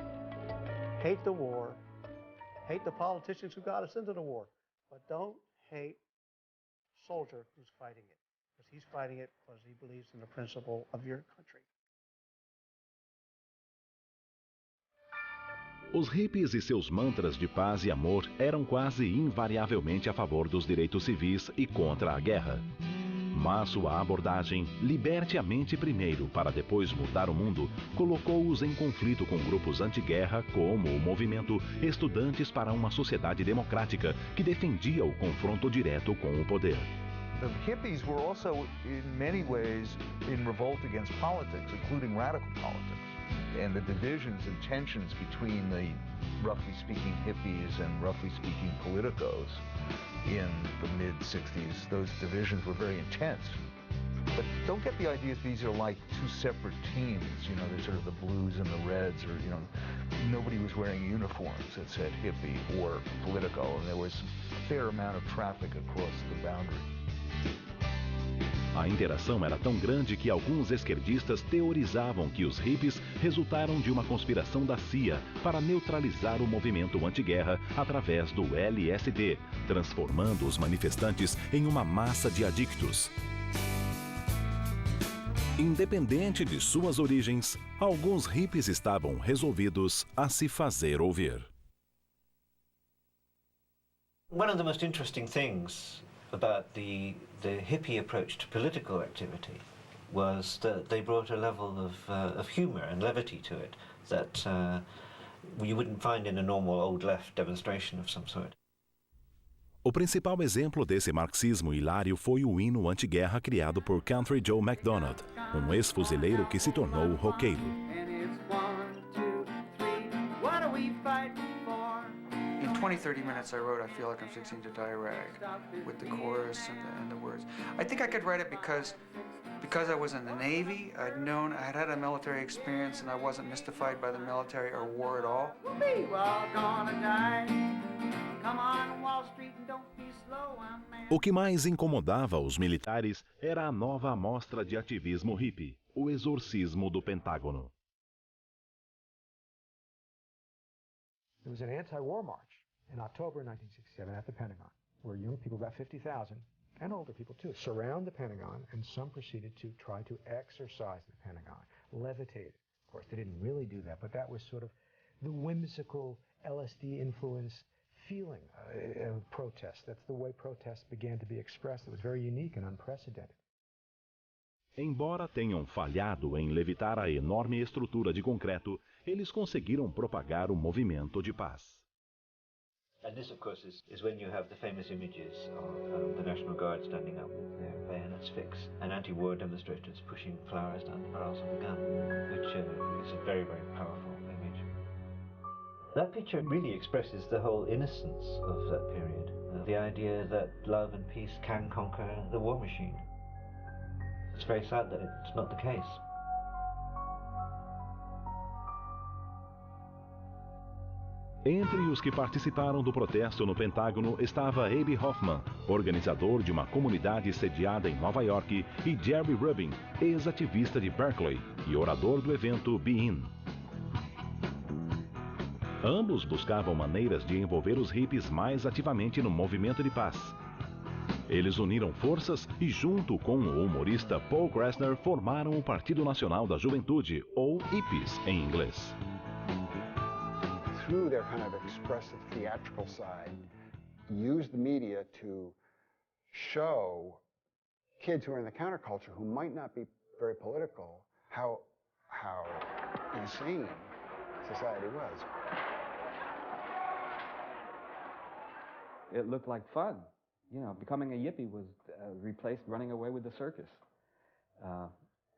Hate the war, hate the politicians who got us into the war, but don't hate the soldier who's fighting it, because he's fighting it because he believes in the principle of your country. Os hippies e seus mantras de paz e amor eram quase invariavelmente a favor dos direitos civis e contra a guerra. Mas sua abordagem, liberte a mente primeiro para depois mudar o mundo, colocou-os em conflito com grupos anti-guerra como o movimento Estudantes para uma Sociedade Democrática, que defendia o confronto direto com o poder. The hippies were also, in many ways, in revolt against politics, including radical politics. And the divisions and tensions between the, roughly speaking, hippies and roughly speaking politicos in the mid-60s, those divisions were very intense. But don't get the idea that these are like two separate teams. You know, there's sort of the blues and the reds, or, you know, nobody was wearing uniforms that said hippie or politico, and there was a fair amount of traffic across the boundary. A interação era tão grande que alguns esquerdistas teorizavam que os hippies resultaram de uma conspiração da CIA para neutralizar o movimento anti-guerra através do LSD, transformando os manifestantes em uma massa de adictos. Independente de suas origens, alguns hippies estavam resolvidos a se fazer ouvir. One of the most interesting things about the hippie approach to political activity was that they brought a level of humour and levity to it that you wouldn't find in a normal old left demonstration of some sort. O principal exemplo desse marxismo hilário foi o hino anti-guerra criado por Country Joe McDonald, um ex-fuzileiro que se tornou roqueiro. In 20, 30 minutes I wrote I Feel Like I'm Fixing to Die Rag with the chorus and the words. I think I could write it because I was in the Navy. I'd had a military experience and I wasn't mystified by the military or war at all. O que mais incomodava os militares era a nova amostra de ativismo hippie, o exorcismo do Pentágono. There was an anti-war march in October 1967 at the Pentagon, where young people, about 50,000, and older people too, surround the Pentagon, and some proceeded to try to exorcise the Pentagon, levitate it. Of course, they didn't really do that, but that was sort of the whimsical LSD-influenced feeling of protest. That's the way protest began to be expressed. It was very unique and unprecedented. Embora tenham falhado em levitar a enorme estrutura de concreto, eles conseguiram propagar o movimento de paz. And this, of course, is when you have the famous images of the National Guard standing up with their bayonets fixed and anti-war demonstrators pushing flowers down the barrels of the gun, which is a very, very powerful image. That picture really expresses the whole innocence of that period, the idea that love and peace can conquer the war machine. It's very sad that it's not the case. Entre os que participaram do protesto no Pentágono estava Abe Hoffman, organizador de uma comunidade sediada em Nova York, e Jerry Rubin, ex-ativista de Berkeley e orador do evento Be In. Ambos buscavam maneiras de envolver os hippies mais ativamente no movimento de paz. Eles uniram forças e, junto com o humorista Paul Krasner, formaram o Partido Nacional da Juventude, ou Hippies em inglês. Through their kind of expressive theatrical side, use the media to show kids who are in the counterculture who might not be very political how insane society was. It looked like fun. You know, becoming a hippie was replaced running away with the circus.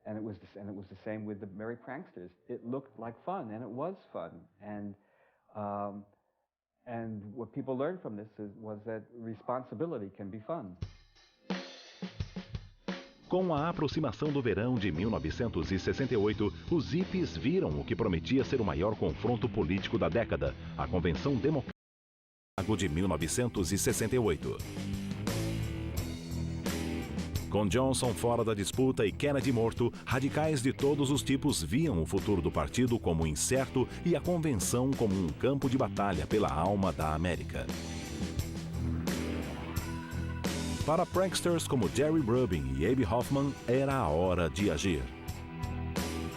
And it was the same with the merry pranksters. It looked like fun, and it was fun. And what people learned from this was that responsibility can be fun. Com a aproximação do verão de 1968, os hippies viram o que prometia ser o maior confronto político da década, a Convenção Democrática de 1968. Com Johnson fora da disputa e Kennedy morto, radicais de todos os tipos viam o futuro do partido como incerto e a convenção como um campo de batalha pela alma da América. Para pranksters como Jerry Rubin e Abe Hoffman, era a hora de agir.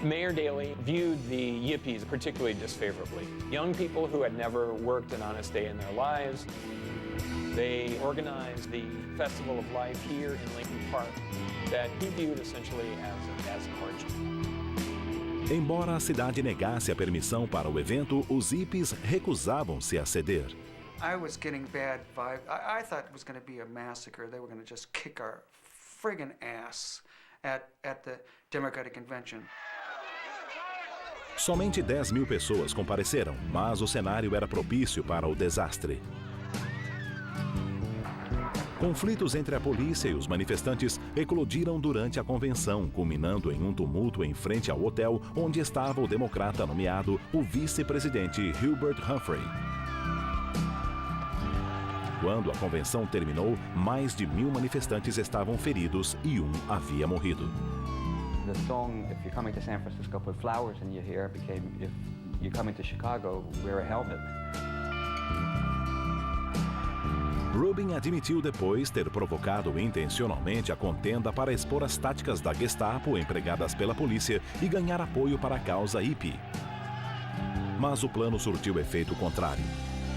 Mayor Daley viewed the Yippies particularly disfavorably. Young people who had never worked an honest day in their lives. They organized the Festival of Life here in Lincoln Park that he viewed essentially as an orgy. Embora a cidade negasse a permissão para o evento, os hippies recusavam-se a ceder. I was getting bad vibes. I thought it was going to be a massacre. They were going to just kick our friggin' ass at the Democratic Convention. Somente 10.000 pessoas compareceram, mas o cenário era propício para o desastre. Conflitos entre a polícia e os manifestantes eclodiram durante a convenção, culminando em um tumulto em frente ao hotel onde estava o democrata nomeado, o vice-presidente Hubert Humphrey. Quando a convenção terminou, mais de 1.000 manifestantes estavam feridos e um havia morrido. The song, If You're Coming to San Francisco, Put Flowers in Your Hair, became If You're Coming to Chicago, Wear a Helmet. Rubin admitiu depois ter provocado intencionalmente a contenda para expor as táticas da Gestapo empregadas pela polícia e ganhar apoio para a causa hippie. Mas o plano surtiu efeito contrário.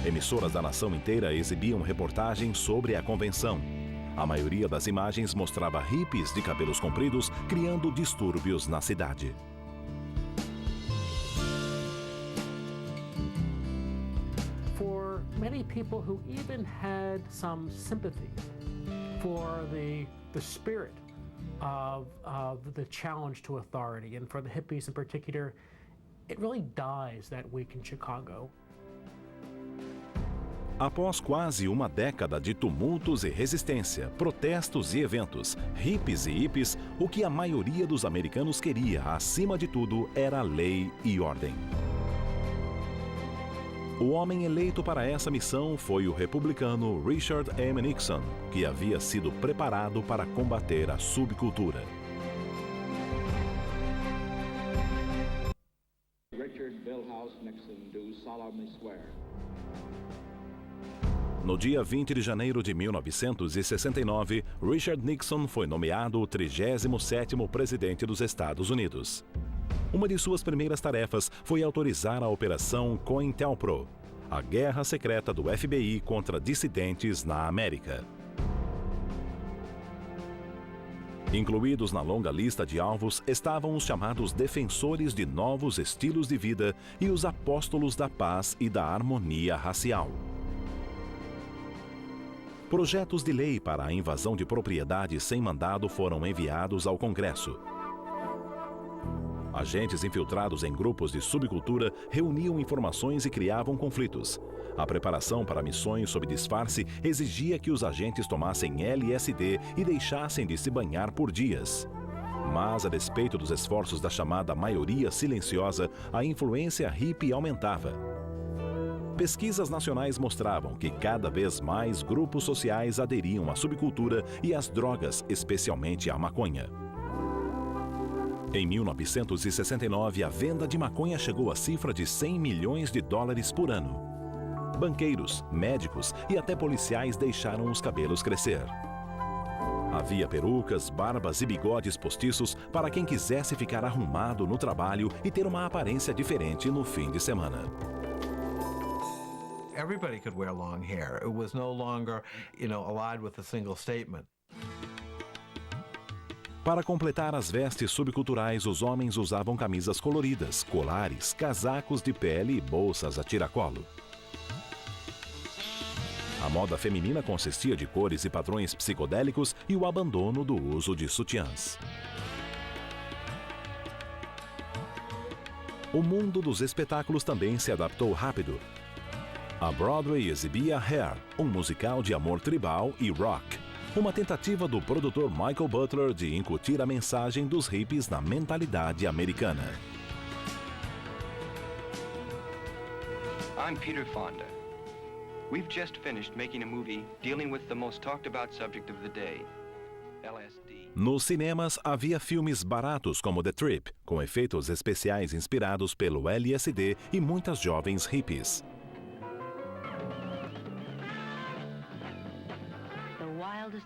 Emissoras da nação inteira exibiam reportagens sobre a convenção. A maioria das imagens mostrava hippies de cabelos compridos criando distúrbios na cidade. For many people who even had some sympathy for the spirit of the challenge to authority, and for the hippies in particular, it really dies that week in Chicago. Após quase uma década de tumultos e resistência, protestos e eventos, hippies e hippies, o que a maioria dos americanos queria, acima de tudo, era lei e ordem. O homem eleito para essa missão foi o republicano Richard M. Nixon, que havia sido preparado para combater a subcultura. Richard Billhouse Nixon do solemnly swear. No dia 20 de janeiro de 1969, Richard Nixon foi nomeado o 37º presidente dos Estados Unidos. Uma de suas primeiras tarefas foi autorizar a Operação COINTELPRO, a guerra secreta do FBI contra dissidentes na América. Incluídos na longa lista de alvos estavam os chamados defensores de novos estilos de vida e os apóstolos da paz e da harmonia racial. Projetos de lei para a invasão de propriedade sem mandado foram enviados ao Congresso. Agentes infiltrados em grupos de subcultura reuniam informações e criavam conflitos. A preparação para missões sob disfarce exigia que os agentes tomassem LSD e deixassem de se banhar por dias. Mas, a despeito dos esforços da chamada maioria silenciosa, a influência hippie aumentava. Pesquisas nacionais mostravam que cada vez mais grupos sociais aderiam à subcultura e às drogas, especialmente à maconha. Em 1969, a venda de maconha chegou à cifra de 100 milhões de dólares por ano. Banqueiros, médicos e até policiais deixaram os cabelos crescer. Havia perucas, barbas e bigodes postiços para quem quisesse ficar arrumado no trabalho e ter uma aparência diferente no fim de semana. Everybody could wear long hair. It was no longer, allied with a single statement. Para completar as vestes subculturais, os homens usavam camisas coloridas, colares, casacos de pele e bolsas a tiracolo. A moda feminina consistia de cores e padrões psicodélicos e o abandono do uso de sutiãs. O mundo dos espetáculos também se adaptou rápido. A Broadway exibia Hair, um musical de amor tribal e rock, uma tentativa do produtor Michael Butler de incutir a mensagem dos hippies na mentalidade americana. I'm Peter Fonda. We've just finished making a movie dealing with the most talked about subject of the day, LSD. Nos cinemas havia filmes baratos como The Trip, com efeitos especiais inspirados pelo LSD e muitas jovens hippies.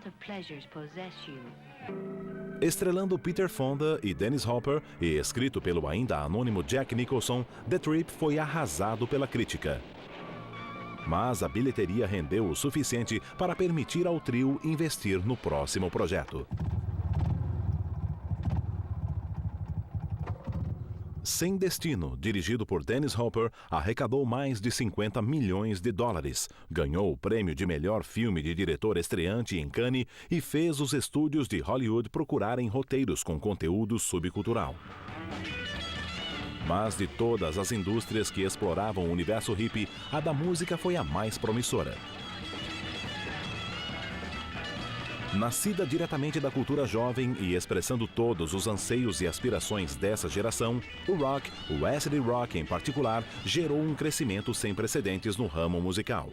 Of pleasures possess you. Estrelando Peter Fonda e Dennis Hopper e escrito pelo ainda anônimo Jack Nicholson, The Trip foi arrasado pela crítica. Mas a bilheteria rendeu o suficiente para permitir ao trio investir no próximo projeto. Sem Destino, dirigido por Dennis Hopper, arrecadou mais de 50 milhões de dólares, ganhou o prêmio de melhor filme de diretor estreante em Cannes e fez os estúdios de Hollywood procurarem roteiros com conteúdo subcultural. Mas de todas as indústrias que exploravam o universo hippie, a da música foi a mais promissora. Nascida diretamente da cultura jovem e expressando todos os anseios e aspirações dessa geração, o rock, o acid rock em particular, gerou um crescimento sem precedentes no ramo musical.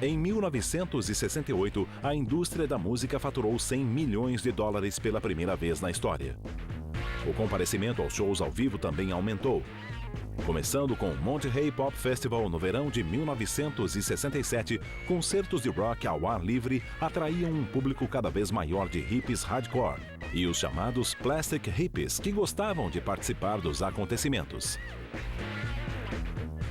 Em 1968, a indústria da música faturou 100 milhões de dólares pela primeira vez na história. O comparecimento aos shows ao vivo também aumentou. Começando com o Monterey Pop Festival no verão de 1967, concertos de rock ao ar livre atraíam um público cada vez maior de hippies hardcore e os chamados plastic hippies que gostavam de participar dos acontecimentos.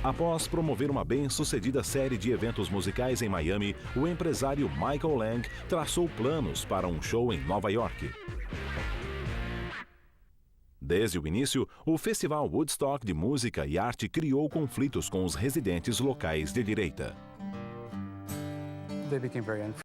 Após promover uma bem-sucedida série de eventos musicais em Miami, o empresário Michael Lang traçou planos para um show em Nova York. Desde o início, o Festival Woodstock de Música e Arte criou conflitos com os residentes locais de direita. They became very unfriendly.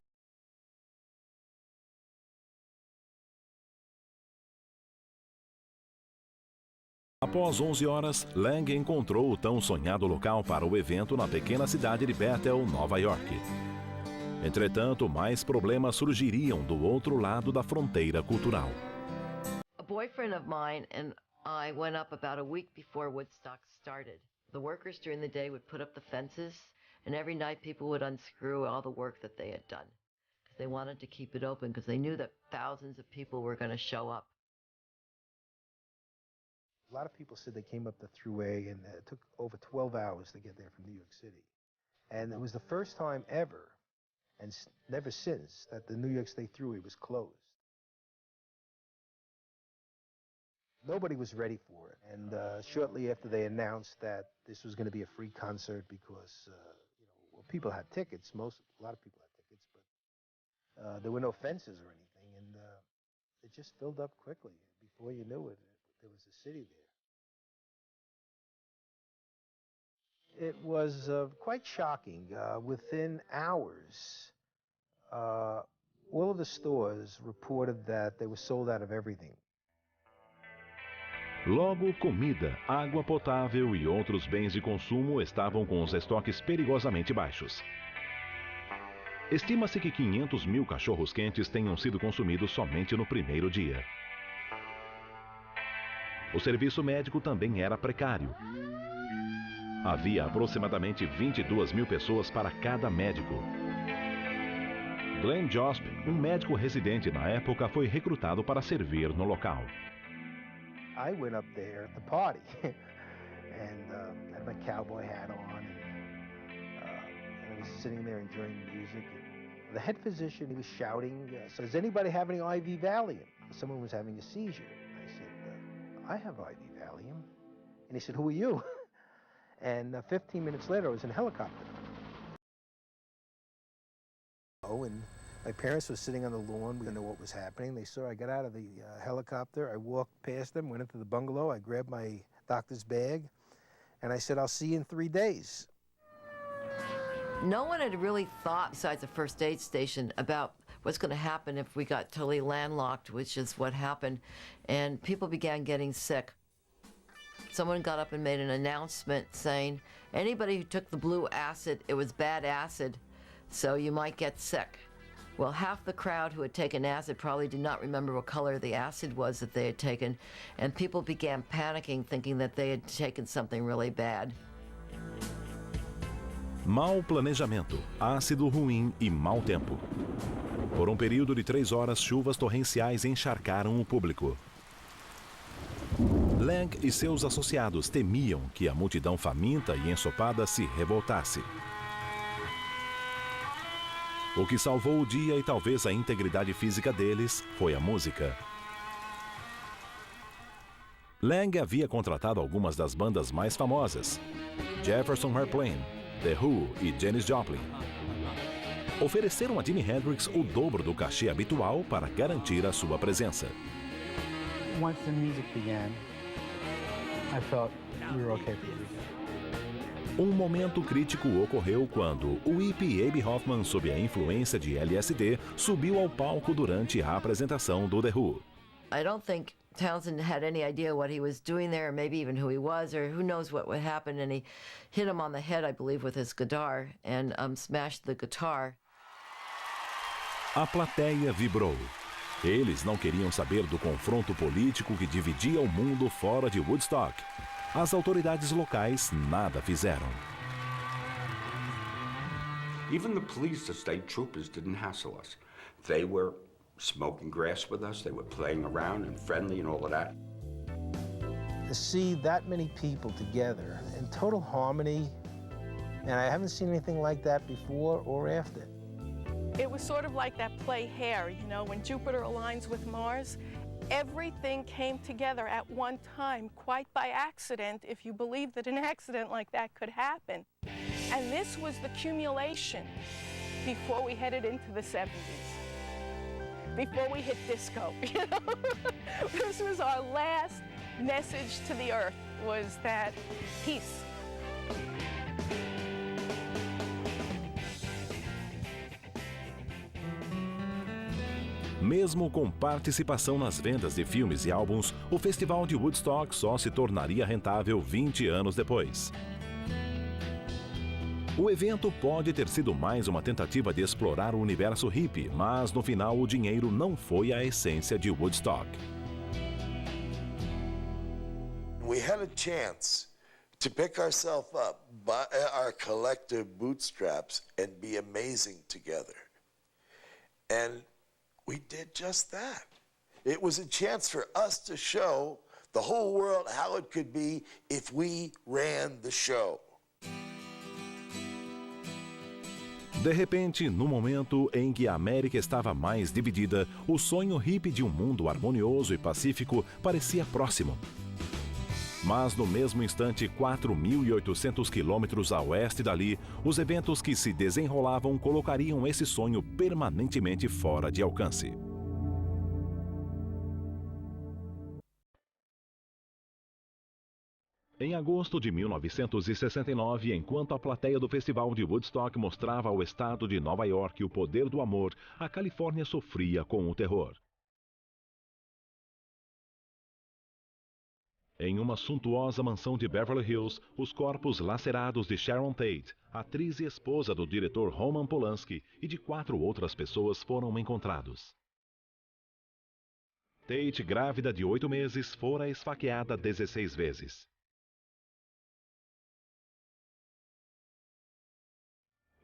Após 11 horas, Lang encontrou o tão sonhado local para o evento na pequena cidade de Bethel, Nova York. Entretanto, mais problemas surgiriam do outro lado da fronteira cultural. A boyfriend of mine and I went up about a week before Woodstock started. The workers during the day would put up the fences, and every night people would unscrew all the work that they had done. Because they wanted to keep it open, because they knew that thousands of people were going to show up. A lot of people said they came up the thruway, and it took over 12 hours to get there from New York City. And it was the first time ever, and never since, that the New York State Thruway was closed. Nobody was ready for it, and shortly after they announced that this was going to be a free concert because people had tickets, a lot of people had tickets, but there were no fences or anything, and it just filled up quickly. Before you knew it, there was a city there. It was quite shocking. Within hours, all of the stores reported that they were sold out of everything. Logo, comida, água potável e outros bens de consumo estavam com os estoques perigosamente baixos. Estima-se que 500 mil cachorros-quentes tenham sido consumidos somente no primeiro dia. O serviço médico também era precário. Havia aproximadamente 22 mil pessoas para cada médico. Glenn Josp, um médico residente na época, foi recrutado para servir no local. I went up there to party and had my cowboy hat on and I was sitting there enjoying the music. And the head physician, he was shouting, so does anybody have any IV Valium? Someone was having a seizure. I said, I have IV Valium. And he said, who are you? And 15 minutes later, I was in a helicopter. Oh, and my parents were sitting on the lawn. We didn't know what was happening. They saw I got out of the helicopter. I walked past them, went into the bungalow. I grabbed my doctor's bag, and I said, I'll see you in 3 days. No one had really thought, besides the first aid station, about what's going to happen if we got totally landlocked, which is what happened, and people began getting sick. Someone got up and made an announcement saying, anybody who took the blue acid, it was bad acid, so you might get sick. Well, half the crowd who had taken acid probably did not remember what color the acid was that they had taken, and people began panicking, thinking that they had taken something really bad. Mau planejamento, ácido ruim e mau tempo. Por um período de 3 horas, chuvas torrenciais encharcaram o público. Lang e seus associados temiam que a multidão faminta e ensopada se revoltasse. O que salvou o dia e talvez a integridade física deles foi a música. Lang havia contratado algumas das bandas mais famosas, Jefferson Airplane, The Who e Janis Joplin. Ofereceram a Jimi Hendrix o dobro do cachê habitual para garantir a sua presença. Once the music began, I felt we were okay for the weekend. Um momento crítico ocorreu quando o hippie Abe Hoffman, sob a influência de LSD, subiu ao palco durante a apresentação do The Who. I don't think Townsend had any idea what he was doing there, or maybe even who he was, or who knows what would happen, and he hit him on the head, I believe, with his guitar, and smashed the guitar. A plateia vibrou. Eles não queriam saber do confronto político que dividia o mundo fora de Woodstock. As autoridades locais nada fizeram. Even the police, the state troopers, didn't hassle us. They were smoking grass with us, they were playing around and friendly and all of that. To see that many people together in total harmony, and I haven't seen anything like that before or after. It was sort of like that play Hair, you know, when Jupiter aligns with Mars. Everything came together at one time, quite by accident, if you believe that an accident like that could happen. And this was the accumulation before we headed into the 70s, before we hit disco, you know? This was our last message to the earth, was that peace. Mesmo com participação nas vendas de filmes e álbuns, o Festival de Woodstock só se tornaria rentável 20 anos depois. O evento pode ter sido mais uma tentativa de explorar o universo hippie, mas no final o dinheiro não foi a essência de Woodstock. We had a chance to pick ourselves up by our collective bootstraps and be amazing together. And we did just that. It was a chance for us to show the whole world how it could be if we ran the show. De repente, no momento em que a América estava mais dividida, o sonho hippie de um mundo harmonioso e pacífico parecia próximo. Mas no mesmo instante, 4.800 quilômetros a oeste dali, os eventos que se desenrolavam colocariam esse sonho permanentemente fora de alcance. Em agosto de 1969, enquanto a plateia do Festival de Woodstock mostrava ao estado de Nova York o poder do amor, a Califórnia sofria com o terror. Em uma suntuosa mansão de Beverly Hills, os corpos lacerados de Sharon Tate, atriz e esposa do diretor Roman Polanski, e de 4 outras pessoas foram encontrados. Tate, grávida de 8 meses, fora esfaqueada 16 vezes.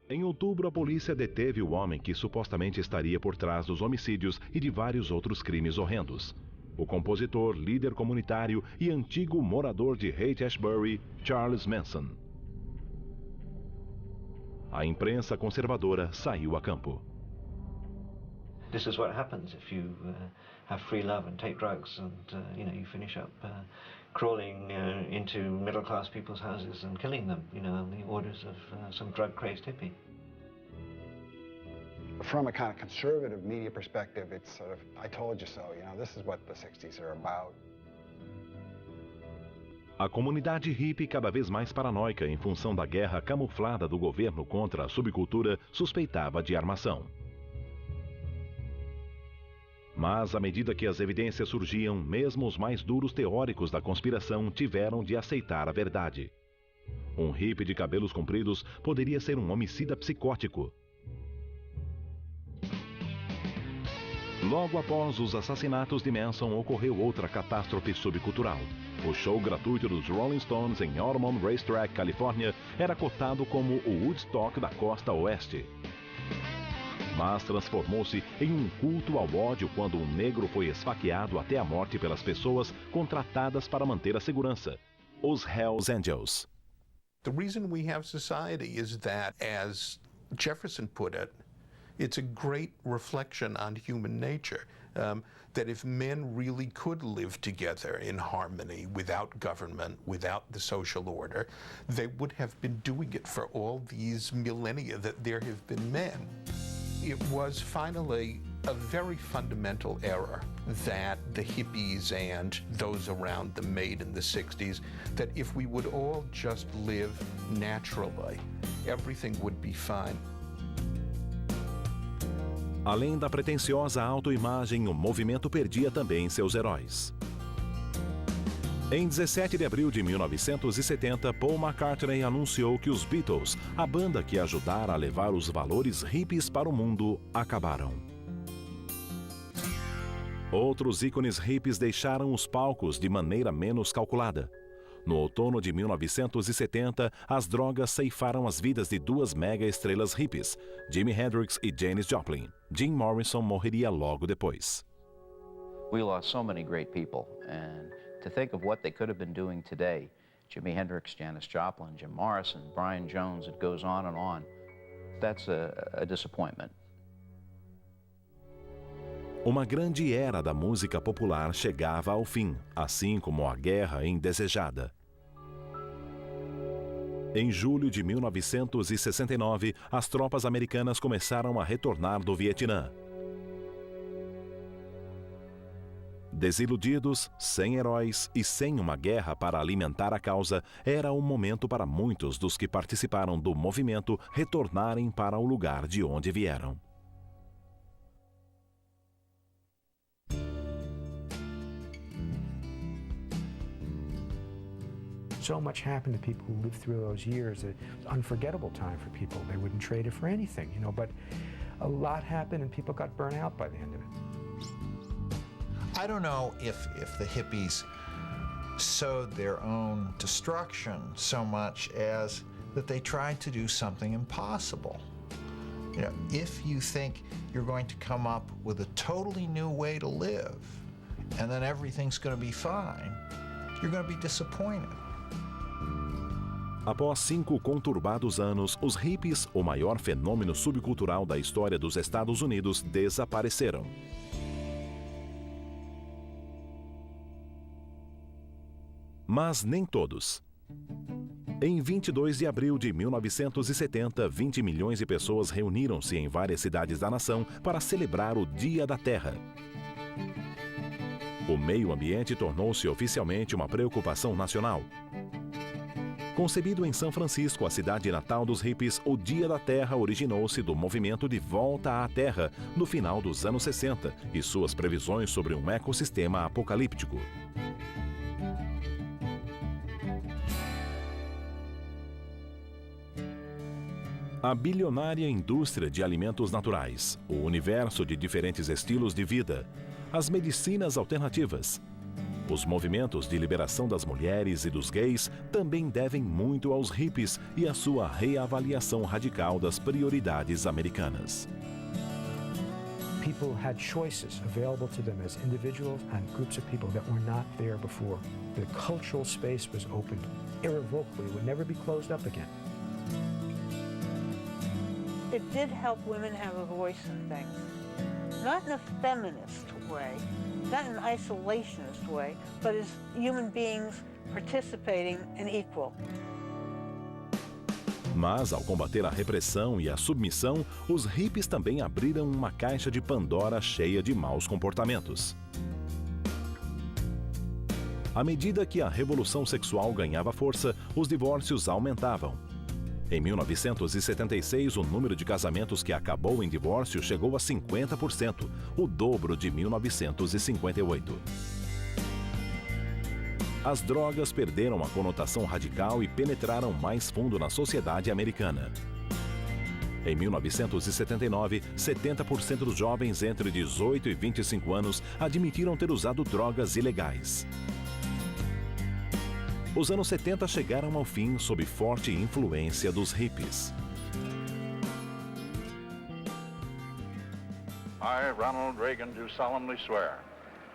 Em outubro, a polícia deteve o homem que supostamente estaria por trás dos homicídios e de vários outros crimes horrendos. O compositor, líder comunitário e antigo morador de Haight-Ashbury, Charles Manson. A imprensa conservadora saiu a campo. This is what happens if you have free love and take drugs, and you finish up crawling into middle-class people's houses and killing them, on the orders of some drug-crazed hippie. From a kind of conservative media perspective, it's sort of, I told you so, this is what the 60s are about. A comunidade hippie, cada vez mais paranoica em função da guerra camuflada do governo contra a subcultura, suspeitava de armação. Mas, à medida que as evidências surgiam, mesmo os mais duros teóricos da conspiração tiveram de aceitar a verdade. Um hippie de cabelos compridos poderia ser um homicida psicótico. Logo após os assassinatos de Manson, ocorreu outra catástrofe subcultural. O show gratuito dos Rolling Stones em Ormond Racetrack, Califórnia, era cotado como o Woodstock da costa oeste. Mas transformou-se em um culto ao ódio quando um negro foi esfaqueado até a morte pelas pessoas contratadas para manter a segurança, os Hells Angels. The reason we have society is that, as Jefferson put it, it's a great reflection on human nature. That if men really could live together in harmony without government, without the social order, they would have been doing it for all these millennia that there have been men. It was finally a very fundamental error that the hippies and those around them made in the 60s, that if we would all just live naturally, everything would be fine. Além da pretensiosa autoimagem, o movimento perdia também seus heróis. Em 17 de abril de 1970, Paul McCartney anunciou que os Beatles, a banda que ajudara a levar os valores hippies para o mundo, acabaram. Outros ícones hippies deixaram os palcos de maneira menos calculada. No outono de 1970, as drogas ceifaram as vidas de duas mega-estrelas hippies, Jimi Hendrix e Janis Joplin. Jim Morrison morreria logo depois. We lost so many great people, and to think of what they could have been doing today, Jimi Hendrix, Janis Joplin, Jim Morrison, Brian Jones, it goes on and on. That's a disappointment. Uma grande era da música popular chegava ao fim, assim como a guerra indesejada. Em julho de 1969, as tropas americanas começaram a retornar do Vietnã. Desiludidos, sem heróis e sem uma guerra para alimentar a causa, era o momento para muitos dos que participaram do movimento retornarem para o lugar de onde vieram. So much happened to people who lived through those years. It was an unforgettable time for people. They wouldn't trade it for anything, but a lot happened and people got burnt out by the end of it. I don't know if the hippies sowed their own destruction so much as that they tried to do something impossible. If you think you're going to come up with a totally new way to live and then everything's going to be fine, you're going to be disappointed. Após 5 conturbados anos, os hippies, o maior fenômeno subcultural da história dos Estados Unidos, desapareceram. Mas nem todos. Em 22 de abril de 1970, 20 milhões de pessoas reuniram-se em várias cidades da nação para celebrar o Dia da Terra. O meio ambiente tornou-se oficialmente uma preocupação nacional. Concebido em São Francisco, a cidade natal dos hippies, o Dia da Terra originou-se do movimento de volta à Terra no final dos anos 60 e suas previsões sobre um ecossistema apocalíptico. A bilionária indústria de alimentos naturais, o universo de diferentes estilos de vida, as medicinas alternativas. Os movimentos de liberação das mulheres e dos gays também devem muito aos hippies e à sua reavaliação radical das prioridades americanas. People had choices available to them as individuals and groups of people that were not there before. The cultural space was opened irrevocably. It would never be closed up again. It did help women have a voice in things. Not in a feminist way, not in an isolationist way, but as human beings participating and equal. Mas, ao combater a repressão e a submissão, os hippies também abriram uma caixa de Pandora cheia de maus comportamentos. À medida que a revolução sexual ganhava força, os divórcios aumentavam. Em 1976, o número de casamentos que acabou em divórcio chegou a 50%, o dobro de 1958. As drogas perderam a conotação radical e penetraram mais fundo na sociedade americana. Em 1979, 70% dos jovens entre 18 e 25 anos admitiram ter usado drogas ilegais. Os anos 70 chegaram ao fim sob forte influência dos hippies. I, Ronald Reagan, do solemnly swear.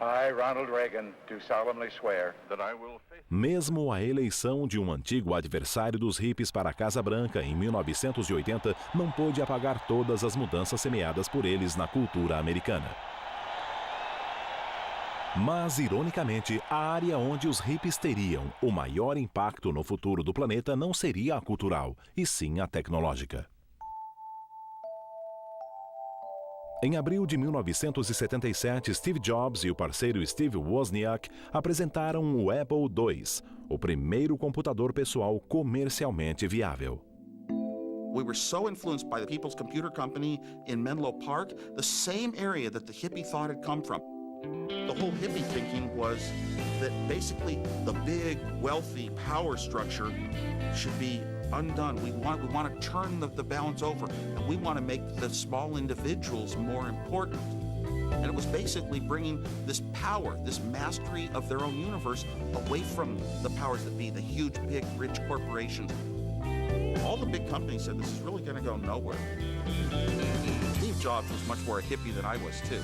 I, Ronald Reagan, do solemnly swear that I will Mesmo a eleição de um antigo adversário dos hippies para a Casa Branca em 1980 não pôde apagar todas as mudanças semeadas por eles na cultura americana. Mas, ironicamente, a área onde os hippies teriam o maior impacto no futuro do planeta não seria a cultural, e sim a tecnológica. Em abril de 1977, Steve Jobs e o parceiro Steve Wozniak apresentaram o Apple II, o primeiro computador pessoal comercialmente viável. We were so influenced by the People's Computer Company in Menlo Park, the same area that the hippie thought had come from. The whole hippie thinking was that basically the big, wealthy power structure should be undone. We want to turn the balance over, and we want to make the small individuals more important. And it was basically bringing this power, this mastery of their own universe away from the powers that be, the huge, big, rich corporations. All the big companies said this is really going to go nowhere. Steve Jobs was much more a hippie than I was, too.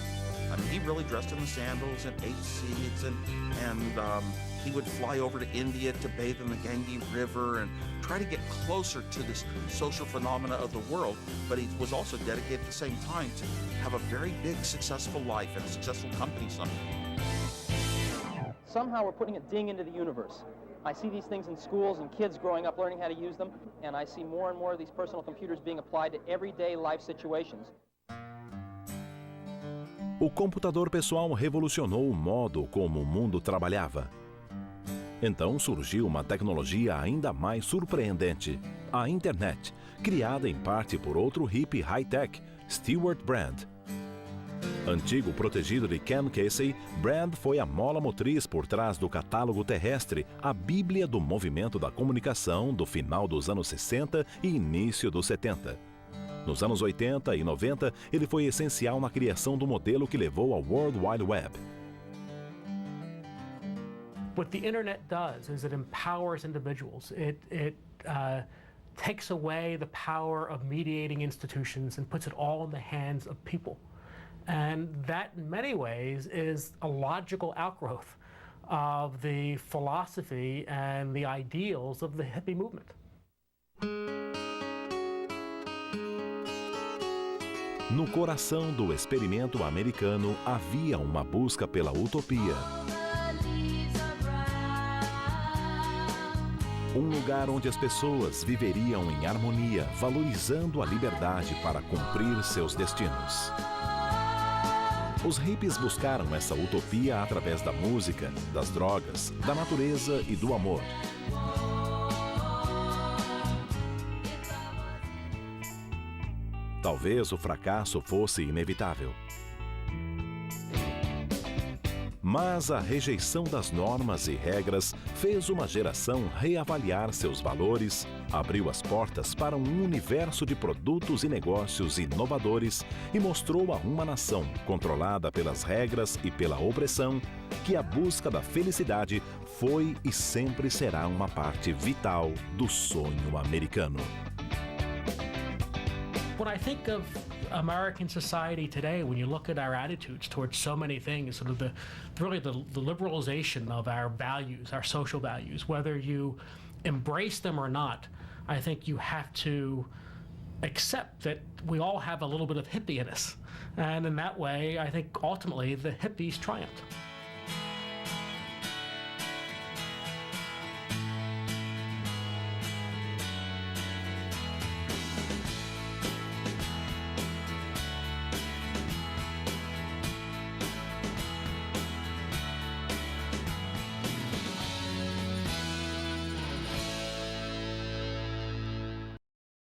I mean, he really dressed in the sandals and ate seeds, and he would fly over to India to bathe in the Ganges River and try to get closer to this social phenomena of the world, but he was also dedicated at the same time to have a very big, successful life and a successful company someday. Somehow we're putting a ding into the universe. I see these things in schools and kids growing up learning how to use them, and I see more and more of these personal computers being applied to everyday life situations. O computador pessoal revolucionou o modo como o mundo trabalhava. Então surgiu uma tecnologia ainda mais surpreendente, a internet, criada em parte por outro hippie high-tech, Stewart Brand. Antigo protegido de Ken Casey, Brand foi a mola motriz por trás do catálogo terrestre, a bíblia do movimento da comunicação do final dos anos 60 e início dos 70. Nos anos 80 e 90, ele foi essencial na criação do modelo que levou ao World Wide Web. What the internet does is it empowers individuals. It takes away the power of mediating institutions and puts it all in the hands of people. And that, in many ways, is a logical outgrowth of the philosophy and the ideals of the hippie movement. No coração do experimento americano havia uma busca pela utopia. Um lugar onde as pessoas viveriam em harmonia, valorizando a liberdade para cumprir seus destinos. Os hippies buscaram essa utopia através da música, das drogas, da natureza e do amor. Talvez o fracasso fosse inevitável. Mas a rejeição das normas e regras fez uma geração reavaliar seus valores, abriu as portas para um universo de produtos e negócios inovadores e mostrou a uma nação controlada pelas regras e pela opressão que a busca da felicidade foi e sempre será uma parte vital do sonho americano. When I think of American society today, when you look at our attitudes towards so many things, sort of the liberalization of our values, our social values, whether you embrace them or not, I think you have to accept that we all have a little bit of hippie in us. And in that way, I think ultimately the hippies triumphed.